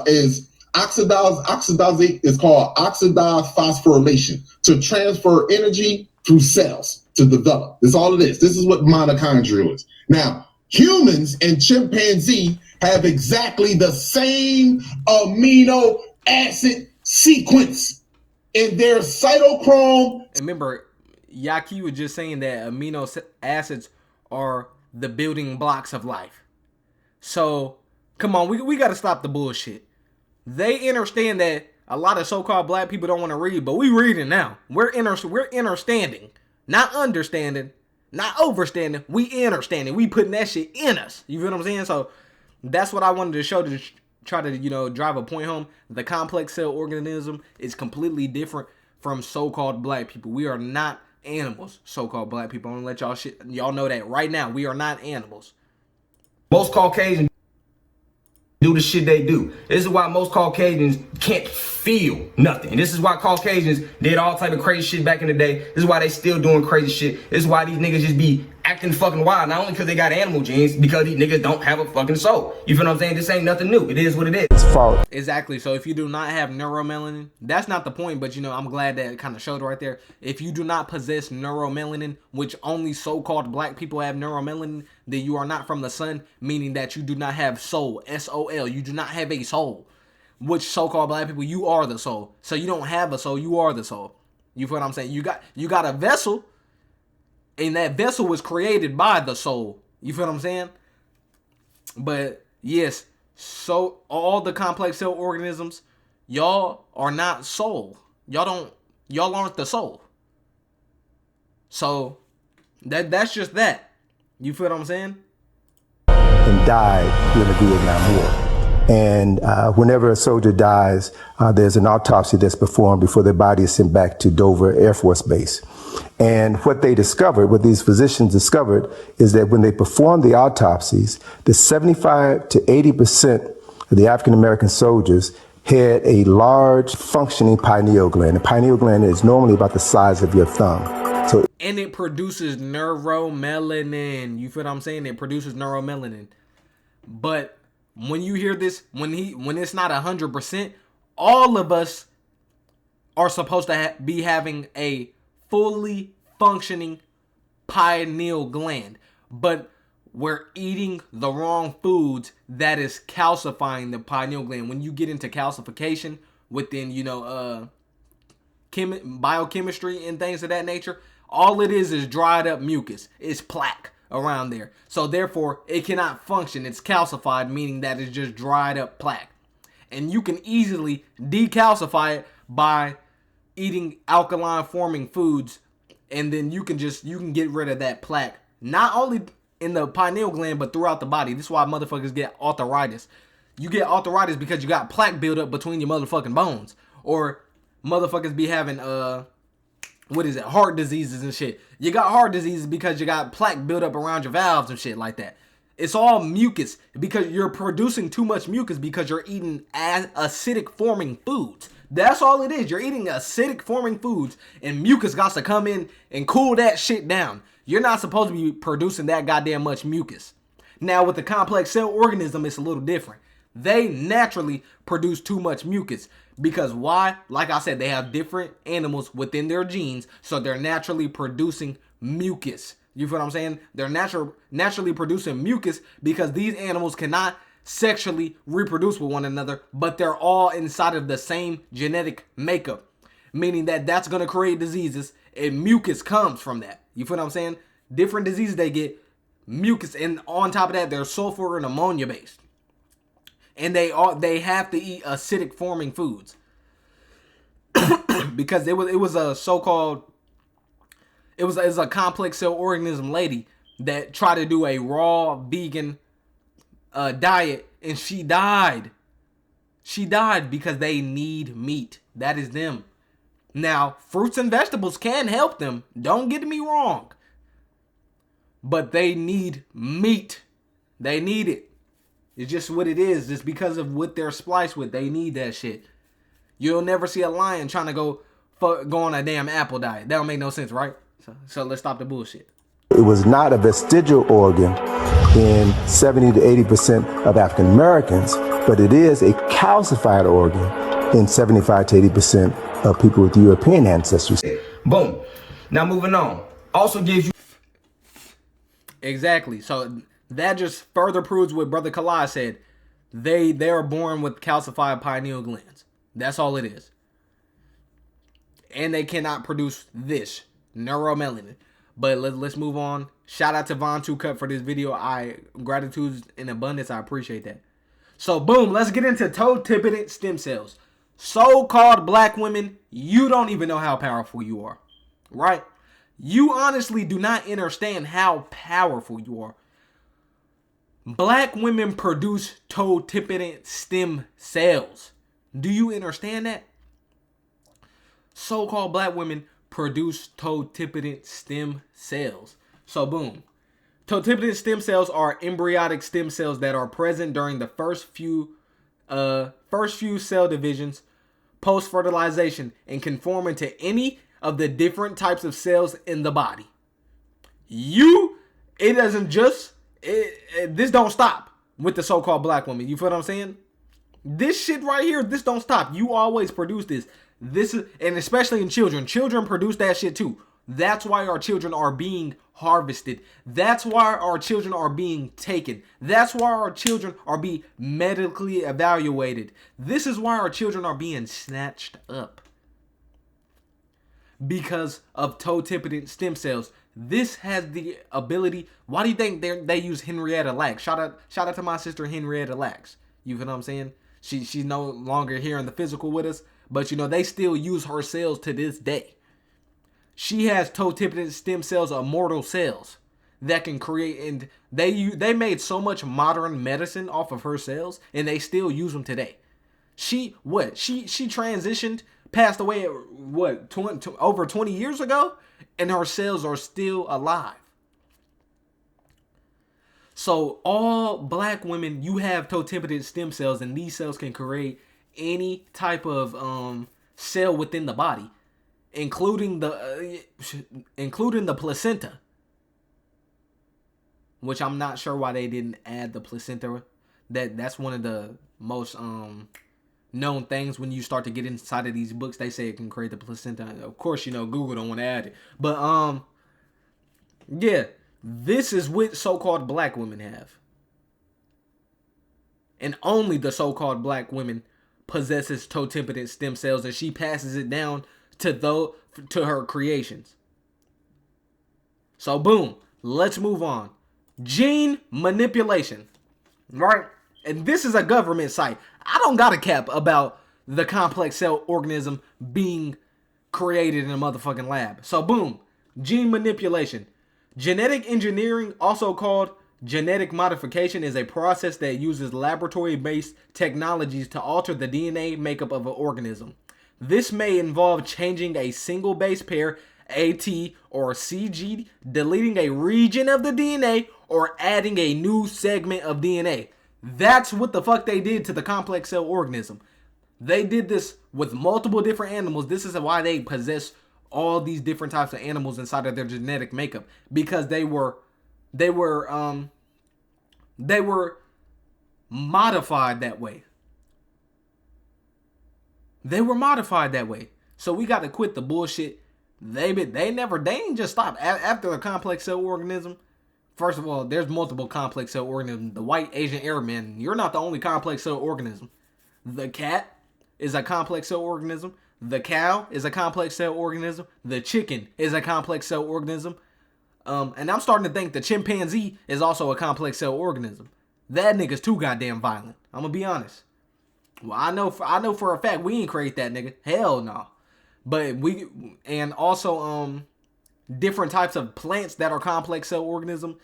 is is called oxidized phosphorylation, to transfer energy through cells to develop. That's all it is. This is what mitochondrial is. Now, humans and chimpanzee have exactly the same amino acid sequence in their cytochrome.
And remember, Yaki was just saying that amino acids are the building blocks of life. So, come on, we got to stop the bullshit. They understand that a lot of so-called black people don't want to read, but we reading now. We're understanding, not understanding, not overstanding. We understanding. We putting that shit in us. You feel what I'm saying? So that's what I wanted to show, to try to drive a point home. The complex cell organism is completely different from so-called black people. We are not animals, so-called black people. I'm gonna let y'all know that right now. We are not animals.
Most Caucasians do the shit they do. This is why most Caucasians can't feel nothing. This is why Caucasians did all type of crazy shit back in the day. This is why they still doing crazy shit. This is why these niggas just be acting fucking wild. Not only because they got animal genes, because these niggas don't have a fucking soul. You feel what I'm saying? This ain't nothing new. It is what it is.
It's fault.
Exactly. So if you do not have neuromelanin, that's not the point, but I'm glad that it kind of showed right there. If you do not possess neuromelanin, which only so-called black people have neuromelanin, then you are not from the sun, meaning that you do not have soul, S-O-L. You do not have a soul. Which so-called black people, you are the soul. So you don't have a soul, you are the soul. You feel what I'm saying? You got a vessel, and that vessel was created by the soul. You feel what I'm saying? But yes, so all the complex cell organisms, y'all are not soul. Y'all aren't the soul. So that's just that. You feel what I'm saying?
And died during the Vietnam War. And whenever a soldier dies, there's an autopsy that's performed before their body is sent back to Dover Air Force Base. And what these physicians discovered, is that when they performed the autopsies, the 75 to 80% of the African American soldiers had a large functioning pineal gland. The pineal gland is normally about the size of your thumb.
And it produces neuromelanin. You feel what I'm saying? It produces neuromelanin. But when you hear this, when it's not 100%, all of us are supposed to be having a fully functioning pineal gland, but we're eating the wrong foods that is calcifying the pineal gland. When you get into calcification within, biochemistry and things of that nature, all it is dried up mucus. It's plaque around there. So therefore, it cannot function. It's calcified, meaning that it's just dried up plaque. And you can easily decalcify it by eating alkaline forming foods and then you can get rid of that plaque, not only in the pineal gland but throughout the body. This is why motherfuckers get arthritis. You get arthritis because you got plaque buildup between your motherfucking bones, or motherfuckers be having heart diseases and shit. You got heart diseases because you got plaque buildup around your valves and shit like that. It's all mucus because you're producing too much mucus because you're eating acidic forming foods. That's all it is. You're eating acidic forming foods, and mucus got to come in and cool that shit down. You're not supposed to be producing that goddamn much mucus. Now with the complex cell organism, it's a little different. They naturally produce too much mucus because why? Like I said, they have different animals within their genes, so they're naturally producing mucus. You feel what I'm saying? They're naturally producing mucus because these animals cannot sexually reproduce with one another, but they're all inside of the same genetic makeup, meaning that that's going to create diseases, and mucus comes from that. You feel what I'm saying? Different diseases they get mucus, and on top of that, they're sulfur and ammonia based, and they have to eat acidic forming foods because it was a so-called it was a complex cell organism lady that tried to do a raw vegan diet, and she died. She died because they need meat. That is them. Now, fruits and vegetables can help them. Don't get me wrong. But they need meat. They need it. It's just what it is. Just because of what they're spliced with, they need that shit. You'll never see a lion trying to go on a damn apple diet. That don't make no sense, right? So let's stop the bullshit.
It was not a vestigial organ in 70 to 80% of African Americans, but it is a calcified organ in 75 to 80% of people with European ancestors.
Boom. Now moving on. Also gives you...
Exactly. So that just further proves what Brother Kalai said. They are born with calcified pineal glands. That's all it is. And they cannot produce this neuromelanin. But let's move on. Shout out to Von 2 Cut for this video. Gratitude in abundance. I appreciate that. So boom, let's get into toe-tipping stem cells. So-called black women, you don't even know how powerful you are, right? You honestly do not understand how powerful you are. Black women produce toe-tipping stem cells. Do you understand that? So-called black women produce toe-tipping stem cells. So boom. Toe-tipping stem cells are embryonic stem cells that are present during the first few cell divisions post-fertilization and conform into any of the different types of cells in the body. This don't stop with the so-called black woman. You feel what I'm saying? This shit right here, this don't stop. You always produce this. And especially in children. Children produce that shit too. That's why our children are being harvested. That's why our children are being taken. That's why our children are being medically evaluated. This is why our children are being snatched up. Because of toe-tipping stem cells. This has the ability. Why do you think they use Henrietta Lacks? Shout out to my sister Henrietta Lacks. You feel what I'm saying? She's no longer here in the physical with us. But you know, they still use her cells to this day. She has toe-tipping stem cells, immortal cells that can create, and they made so much modern medicine off of her cells, and they still use them today. She transitioned, passed away over 20 years ago, and her cells are still alive. So all black women, you have toe-tipping stem cells, and these cells can create any type of cell within the body, including the placenta, which I'm not sure why they didn't add the placenta. That's one of the most known things. When you start to get inside of these books, they say it can create the placenta. Of course, you know, Google don't want to add it, but yeah, this is what so-called black women have, and only the so-called black women possesses toe-tipping stem cells, and she passes it down to her creations. So boom, let's move on. Gene manipulation, right? And this is a government site. I don't got a cap about the complex cell organism being created in a motherfucking lab. So boom, Gene manipulation. Genetic engineering, also called genetic modification, is a process that uses laboratory-based technologies to alter the DNA makeup of an organism. This may involve changing a single base pair, AT or CG, deleting a region of the DNA, or adding a new segment of DNA. That's what the fuck they did to the complex cell organism. They did this with multiple different animals. This is why they possess all these different types of animals inside of their genetic makeup, because they were modified that way. They were modified that way. So we got to quit the bullshit. They ain't just stop after a complex cell organism. First of all, there's multiple complex cell organisms. The white Asian Arab man, you're not the only complex cell organism. The cat is a complex cell organism. The cow is a complex cell organism. The chicken is a complex cell organism. And I'm starting to think the chimpanzee is also a complex cell organism. That nigga's too goddamn violent. I'm gonna be honest. Well, I know for a fact we ain't create that nigga. Hell no. But and also different types of plants that are complex cell organisms.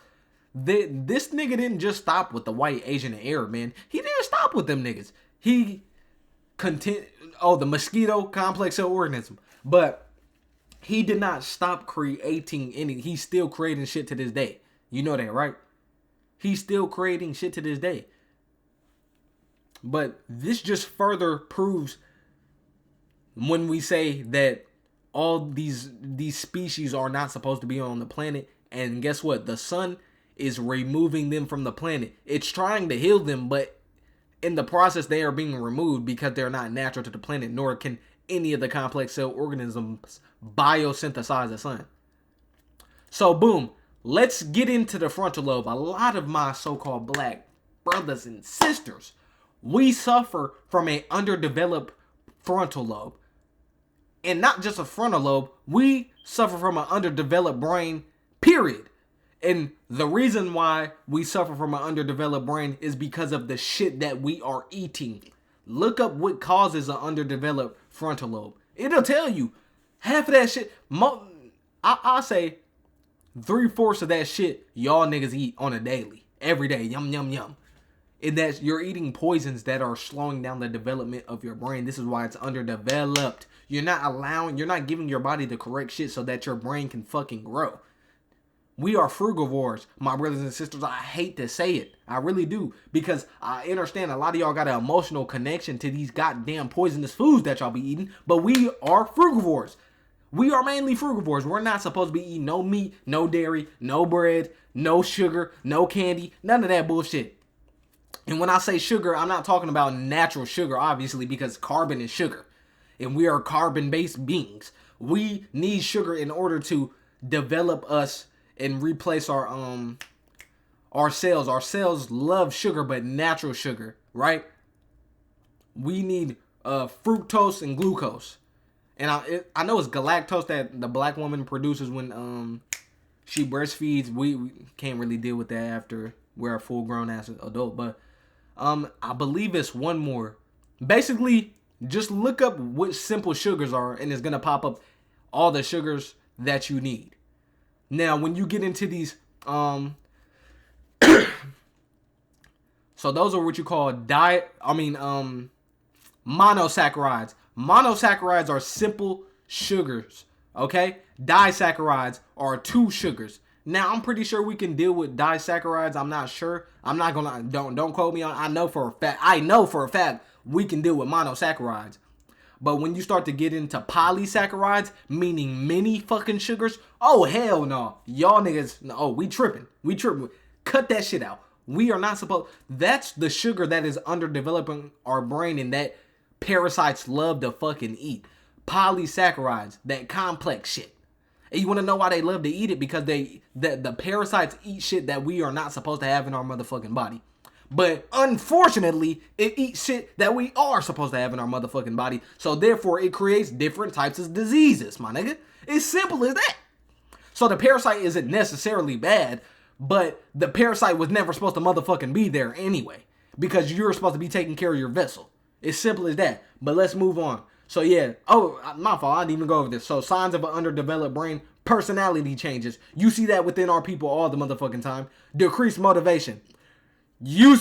This nigga didn't just stop with the white, Asian, and Arab, man. He didn't stop with them niggas. The mosquito, complex cell organism. But he did not stop creating any. He's still creating shit to this day. You know that, right? He's still creating shit to this day. But this just further proves when we say that all these species are not supposed to be on the planet. And guess what? The sun is removing them from the planet. It's trying to heal them, but in the process, they are being removed because they're not natural to the planet, nor can any of the complex cell organisms biosynthesize the sun. So, boom. Let's get into the frontal lobe. A lot of my so-called black brothers and sisters, we suffer from an underdeveloped frontal lobe. And not just a frontal lobe, we suffer from an underdeveloped brain, period. And the reason why we suffer from an underdeveloped brain is because of the shit that we are eating. Look up what causes an underdeveloped frontal lobe. It'll tell you. Half of that shit, I'll say 3/4 of that shit y'all niggas eat on a daily. Every day. Yum, yum, yum. And that you're eating poisons that are slowing down the development of your brain. This is why it's underdeveloped. You're not giving your body the correct shit so that your brain can fucking grow. We are frugivores, my brothers and sisters. I hate to say it. I really do. Because I understand a lot of y'all got an emotional connection to these goddamn poisonous foods that y'all be eating. But we are frugivores. We are mainly frugivores. We're not supposed to be eating no meat, no dairy, no bread, no sugar, no candy. None of that bullshit. And when I say sugar, I'm not talking about natural sugar, obviously, because carbon is sugar. And we are carbon-based beings. We need sugar in order to develop us and replace our cells. Our cells love sugar, but natural sugar, right? We need fructose and glucose. And I know it's galactose that the black woman produces when she breastfeeds. We can't really deal with that after we're a full-grown ass adult. But I believe it's one more. Basically, just look up what simple sugars are, and it's gonna pop up all the sugars that you need. Now, when you get into these, so those are what you call monosaccharides. Monosaccharides are simple sugars, okay? Disaccharides are two sugars. Now, I'm pretty sure we can deal with disaccharides. I'm not sure. I'm not gonna, don't quote me on, I know for a fact we can deal with monosaccharides. But when you start to get into polysaccharides, meaning many fucking sugars, oh hell no. Y'all niggas, no, we tripping. Cut that shit out. We are not supposed, that's the sugar that is underdeveloping our brain and that parasites love to fucking eat. Polysaccharides, that complex shit. And you want to know why they love to eat it? Because the parasites eat shit that we are not supposed to have in our motherfucking body. But unfortunately, it eats shit that we are supposed to have in our motherfucking body. So therefore, it creates different types of diseases, my nigga. It's simple as that. So the parasite isn't necessarily bad, but the parasite was never supposed to motherfucking be there anyway. Because you're supposed to be taking care of your vessel. It's simple as that. But let's move on. So yeah, oh, my fault, I didn't even go over this. So signs of an underdeveloped brain, Personality changes. You see that within our people all the motherfucking time. Decreased motivation. You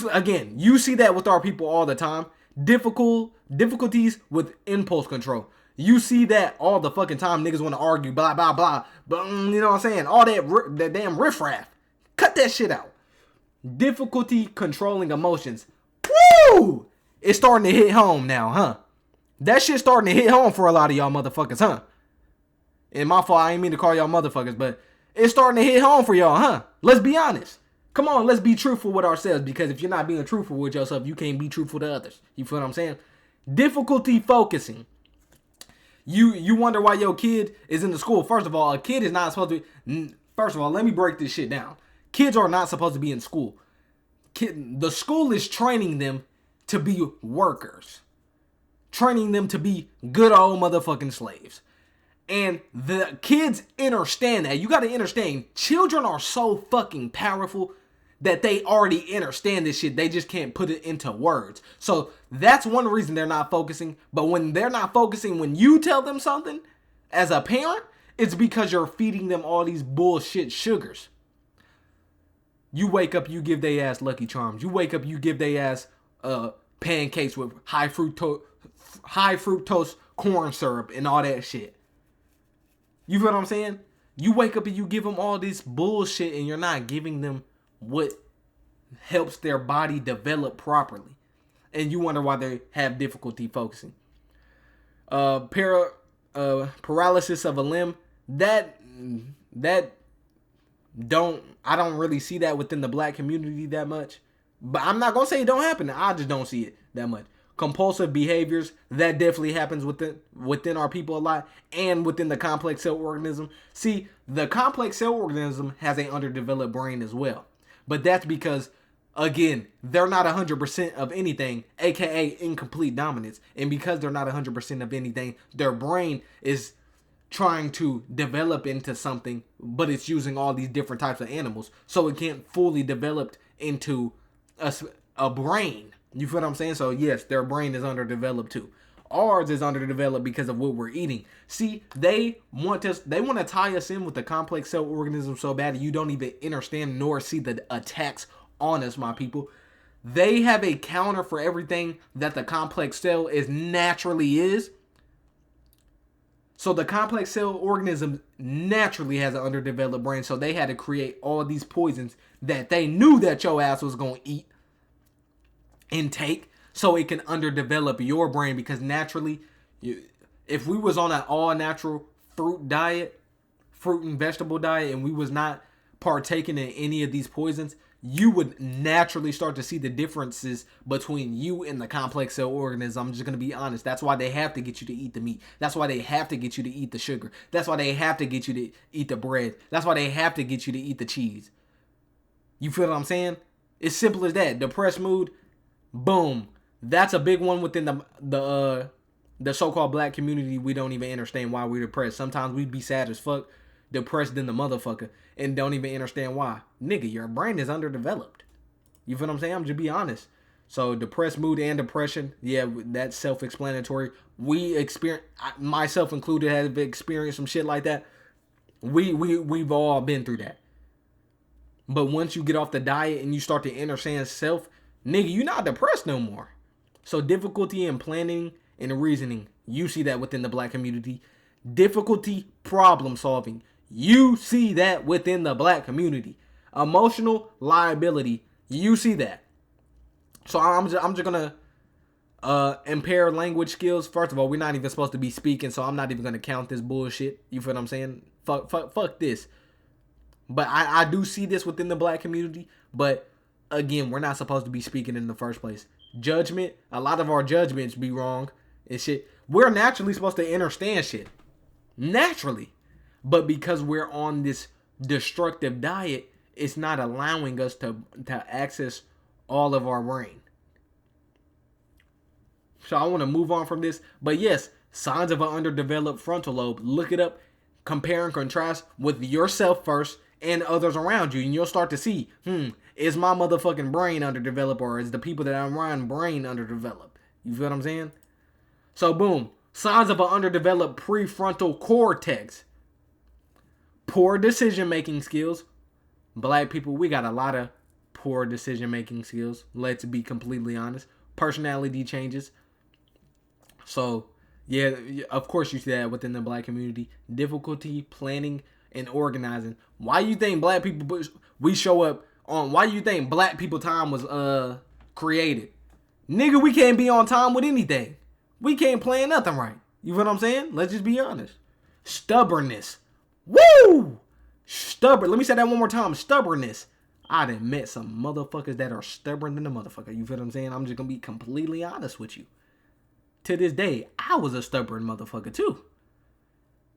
see that with our people all the time. Difficulties with impulse control. You see that all the fucking time. Niggas want to argue, blah, blah, blah. But, you know what I'm saying? All that damn riffraff. Cut that shit out. Difficulty controlling emotions. Woo! It's starting to hit home now, huh? That shit's starting to hit home for a lot of y'all motherfuckers, huh? And my fault, I ain't mean to call y'all motherfuckers, but it's starting to hit home for y'all, huh? Let's be honest. Come on, let's be truthful with ourselves, because if you're not being truthful with yourself, you can't be truthful to others. You feel what I'm saying? Difficulty focusing. You wonder why your kid is in the school. First of all, a kid is not supposed to be... First of all, let me break this shit down. Kids are not supposed to be in school. The school is training them to be workers. Training them to be good old motherfucking slaves. And the kids understand that. You got to understand, children are so fucking powerful that they already understand this shit. They just can't put it into words. So that's one reason they're not focusing. But when they're not focusing, when you tell them something as a parent, it's because you're feeding them all these bullshit sugars. You wake up, you give they ass Lucky Charms. You wake up, you give they ass pancakes with high fructose corn syrup and all that shit. You feel what I'm saying? You wake up and you give them all this bullshit, and you're not giving them what helps their body develop properly. And you wonder why they have difficulty focusing. Paralysis of a limb. I don't really see that within the black community that much. But I'm not gonna say it don't happen. I just don't see it that much. Compulsive behaviors, that definitely happens within our people a lot, and within the complex cell organism. See, the complex cell organism has an underdeveloped brain as well. But that's because, again, they're not 100% of anything, aka incomplete dominance. And because they're not 100% of anything, their brain is trying to develop into something, but it's using all these different types of animals, so it can't fully develop into a brain. You feel what I'm saying? So yes, their brain is underdeveloped too. Ours is underdeveloped because of what we're eating. See, they want to tie us in with the complex cell organism so bad that you don't even understand nor see the attacks on us, my people. They have a counter for everything that the complex cell naturally is. So the complex cell organism naturally has an underdeveloped brain, so they had to create all these poisons that they knew that your ass was going to eat and take, so it can underdevelop your brain. Because naturally, if we was on an all natural fruit and vegetable diet, and we was not partaking in any of these poisons, you would naturally start to see the differences between you and the complex cell organism. I'm just going to be honest. That's why they have to get you to eat the meat. That's why they have to get you to eat the sugar. That's why they have to get you to eat the bread. That's why they have to get you to eat the cheese. You feel what I'm saying? It's simple as that. Depressed mood, boom. That's a big one within the so-called black community. We don't even understand why we're depressed. Sometimes we'd be sad as fuck, depressed than the motherfucker, and don't even understand why. Nigga, your brain is underdeveloped. You feel what I'm saying? I'm just be honest. So depressed mood and depression, yeah, that's self-explanatory. We experience, myself included, have experienced some shit like that. We've all been through that. But once you get off the diet and you start to understand self, nigga, you're not depressed no more. So difficulty in planning and reasoning, you see that within the black community. Difficulty problem solving, you see that within the black community. Emotional liability, you see that. So I'm just gonna impair language skills. First of all, we're not even supposed to be speaking, so I'm not even gonna count this bullshit. You feel what I'm saying? Fuck this. But I do see this within the black community. But again, we're not supposed to be speaking in the first place. Judgment, a lot of our judgments be wrong and shit. We're naturally supposed to understand shit. Naturally. But because we're on this destructive diet, it's not allowing us to access all of our brain. So I want to move on from this. But yes, signs of an underdeveloped frontal lobe. Look it up. Compare and contrast with yourself first and others around you. And you'll start to see, is my motherfucking brain underdeveloped, or is the people that I'm around brain underdeveloped? You feel what I'm saying? So boom. Signs of an underdeveloped prefrontal cortex. Poor decision-making skills. Black people, we got a lot of poor decision-making skills. Let's be completely honest. Personality changes. So, yeah, of course you see that within the black community. Difficulty planning and organizing. Why you think black people, we show up on, why you think black people time was created? Nigga, we can't be on time with anything. We can't plan nothing right. You know what I'm saying? Let's just be honest. Stubbornness. Woo! Stubborn. Let me say that one more time. Stubbornness. I done met some motherfuckers that are stubborn than a motherfucker. You feel what I'm saying? I'm just gonna be completely honest with you. To this day, I was a stubborn motherfucker too.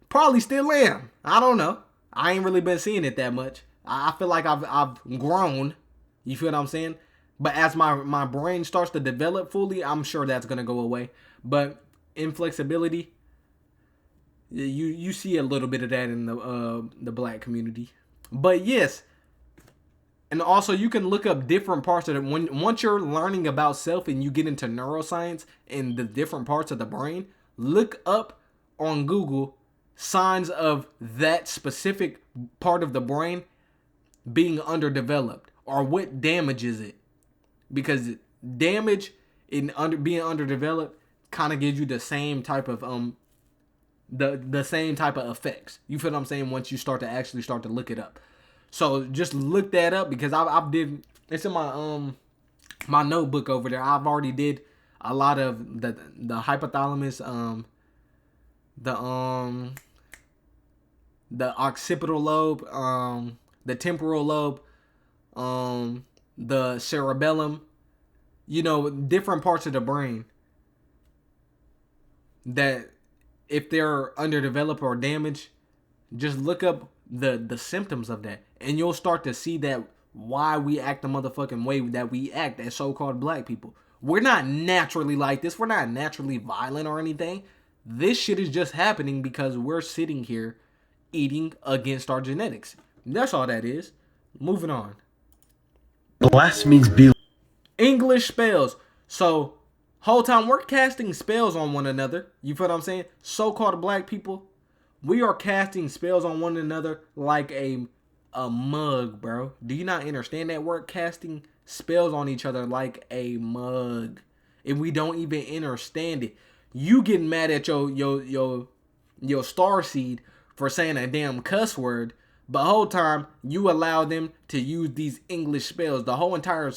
Probably still am. I don't know. I ain't really been seeing it that much. I feel like I've grown. You feel what I'm saying? But as my brain starts to develop fully, I'm sure that's gonna go away. But inflexibility, you see a little bit of that in the black community. But yes, and also you can look up different parts of it. Once you're learning about self and you get into neuroscience and the different parts of the brain, look up on Google signs of that specific part of the brain being underdeveloped, or what damages it. Because damage in being underdeveloped kind of gives you the same type of the same type of effects. You feel what I'm saying? Once you start to look it up. So just look that up, because I did, it's in my my notebook over there. I've already did a lot of the hypothalamus, the occipital lobe, the temporal lobe, the cerebellum, you know, different parts of the brain that if they're underdeveloped or damaged, just look up the symptoms of that, and you'll start to see that why we act the motherfucking way that we act as so-called black people. We're not naturally like this. We're not naturally violent or anything. This shit is just happening because we're sitting here eating against our genetics. That's all that is. Moving on.
Bless means be.
English spells. So, whole time we're casting spells on one another. You feel what I'm saying? So-called black people, we are casting spells on one another like a mug, bro. Do you not understand that word? Casting spells on each other like a mug. And we don't even understand it. You getting mad at your star seed for saying a damn cuss word, but the whole time you allow them to use these English spells. The whole entire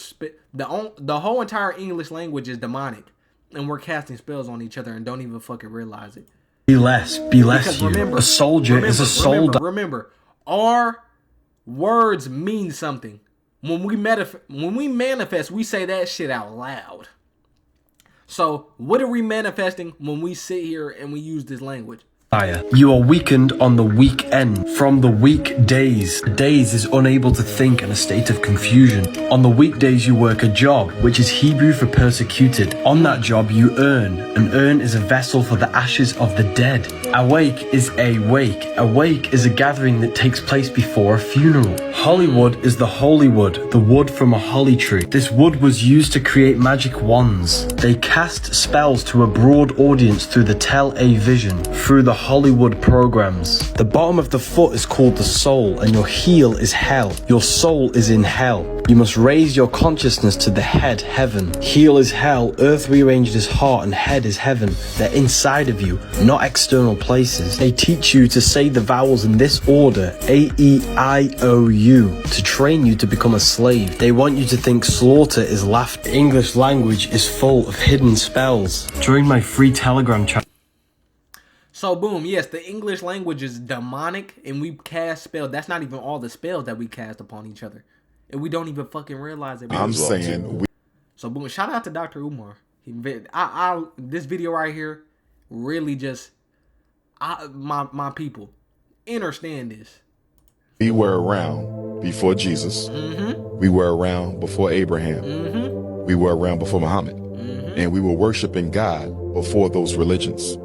the whole entire English language is demonic, and we're casting spells on each other and don't even fucking realize it.
Be less you. Remember, a soldier is a soldier.
Remember, our words mean something. When we manifest, we say that shit out loud. So, what are we manifesting when we sit here and we use this language?
You are weakened on the weak end. From the weak days. Days is unable to think in a state of confusion. On the weekdays you work a job, which is Hebrew for persecuted. On that job you earn. An urn is a vessel for the ashes of the dead. Awake is a wake. A wake is a gathering that takes place before a funeral. Hollywood is the holy wood, the wood from a holly tree. This wood was used to create magic wands. They cast spells to a broad audience through the tele-vision, through the Hollywood programs. The bottom of the foot is called the soul, and your heel is hell. Your soul is in hell. You must raise your consciousness to the head, heaven. Heel is hell, earth rearranged as heart, and head is heaven. They're inside of you, not external places. They teach you to say the vowels in this order, A-E-I-O-U, to train you to become a slave. They want you to think slaughter is laughter. English language is full of hidden spells. During my free Telegram chat.
So boom, yes, the English language is demonic, and we cast spells. That's not even all the spells that we cast upon each other, and we don't even fucking realize it.
I'm saying.
So boom, shout out to Dr. Umar. This video right here really just, my people, understand this.
We were around before Jesus.
Mm-hmm.
We were around before Abraham.
Mm-hmm.
We were around before Muhammad.
Mm-hmm.
And we were worshiping God before those religions.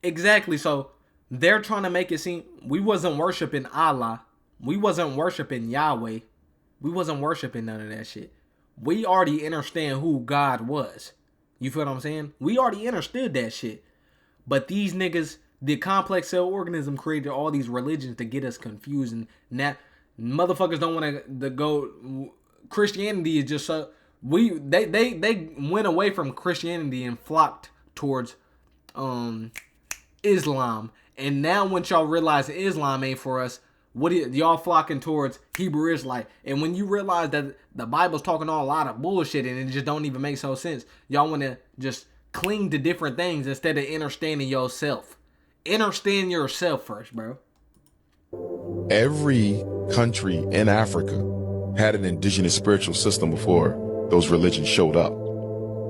Exactly. So they're trying to make it seem we wasn't worshiping Allah. We wasn't worshiping Yahweh. We wasn't worshiping none of that shit. We already understand who God was. You feel what I'm saying? We already understood that shit. But these niggas The complex cell organism created all these religions to get us confused, and now motherfuckers don't want to go. Christianity is just so they went away from Christianity and flocked towards Islam, and now once y'all realize Islam ain't for us, y'all flocking towards Hebrew Israelite. And when you realize that the Bible's talking all a lot of bullshit and it just don't even make so sense, y'all want to just cling to different things instead of understanding yourself. Understand yourself first, bro.
Every country in Africa had an indigenous spiritual system before those religions showed up.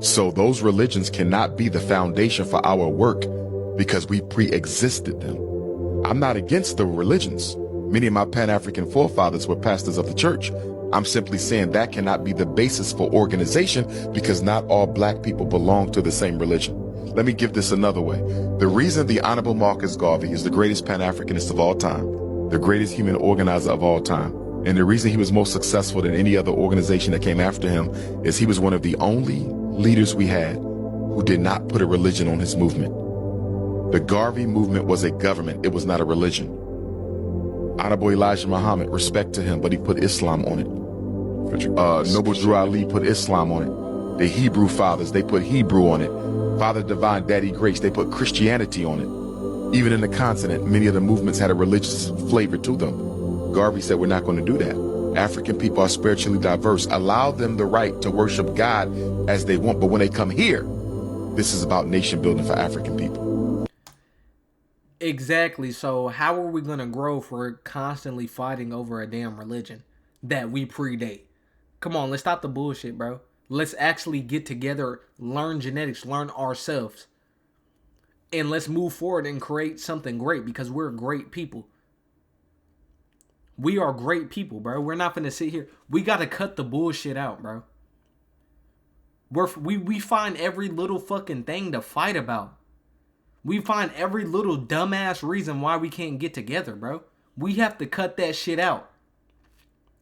So those religions cannot be the foundation for our work because we pre-existed them. I'm not against the religions. Many of my Pan-African forefathers were pastors of the church. I'm simply saying that cannot be the basis for organization because not all black people belong to the same religion. Let me give this another way. The reason the Honorable Marcus Garvey is the greatest Pan-Africanist of all time, the greatest human organizer of all time, and the reason he was most successful than any other organization that came after him is he was one of the only leaders we had who did not put a religion on his movement. The Garvey movement was a government. It was not a religion. Honorable Elijah Muhammad, respect to him, but he put Islam on it. Noble Drew Ali put Islam on it. The Hebrew fathers, they put Hebrew on it. Father Divine, Daddy Grace, they put Christianity on it. Even in the continent, many of the movements had a religious flavor to them. Garvey said, we're not going to do that. African people are spiritually diverse. Allow them the right to worship God as they want. But when they come here, this is about nation building for African people.
Exactly. So how are we going to grow if we're constantly fighting over a damn religion that we predate? Come on, let's stop the bullshit, bro. Let's actually get together, learn genetics, learn ourselves, and let's move forward and create something great because we're great people. We are great people, bro. We're not gonna sit here. We gotta cut the bullshit out, bro. We find every little fucking thing to fight about. We find every little dumbass reason why we can't get together, bro. We have to cut that shit out.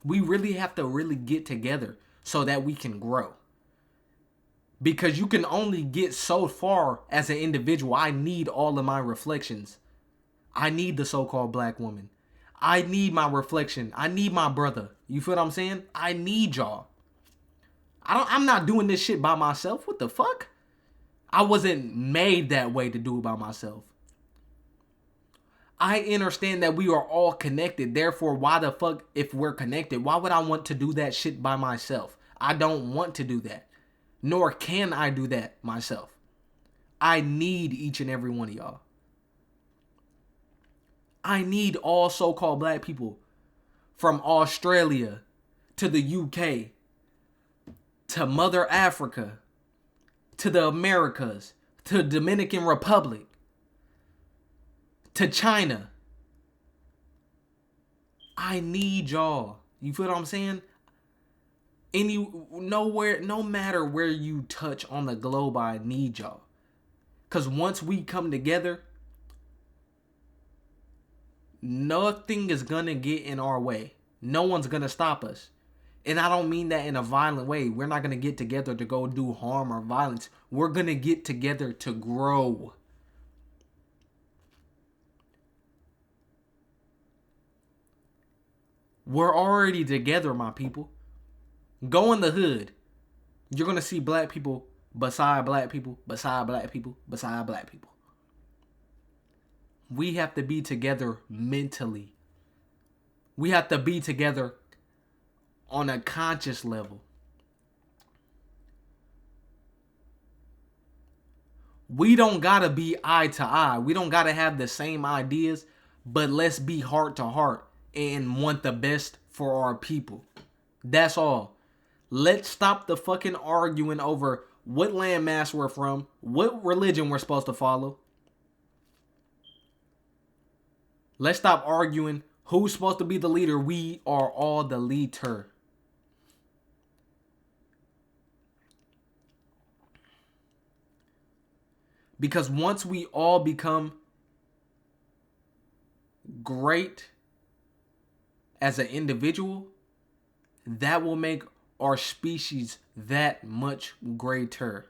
We really have to really get together so that we can grow. Because you can only get so far as an individual. I need all of my reflections. I need the so-called black woman. I need my reflection. I need my brother. You feel what I'm saying? I need y'all. I'm not doing this shit by myself. What the fuck? I wasn't made that way to do it by myself. I understand that we are all connected. Therefore, why the fuck, if we're connected, why would I want to do that shit by myself? I don't want to do that. Nor can I do that myself. I need each and every one of y'all. I need all so-called black people from Australia to the UK to Mother Africa to the Americas to Dominican Republic to China. I need y'all. You feel what I'm saying? Nowhere, no matter where you touch on the globe, I need y'all. Because once we come together, nothing is gonna get in our way. No one's gonna stop us. And I don't mean that in a violent way. We're not gonna get together to go do harm or violence. We're gonna get together to grow. We're already together, my people. Go in the hood. You're gonna see black people beside black people, beside black people, beside black people. We have to be together mentally. We have to be together on a conscious level. We don't gotta be eye to eye. We don't gotta have the same ideas, but let's be heart to heart and want the best for our people. That's all. Let's stop the fucking arguing over what landmass we're from, what religion we're supposed to follow. Let's stop arguing who's supposed to be the leader. We are all the leader. Because once we all become great as an individual, that will make our species that much greater.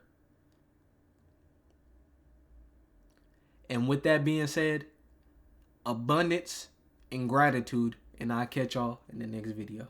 And with that being said, abundance and gratitude, and I'll catch y'all in the next video.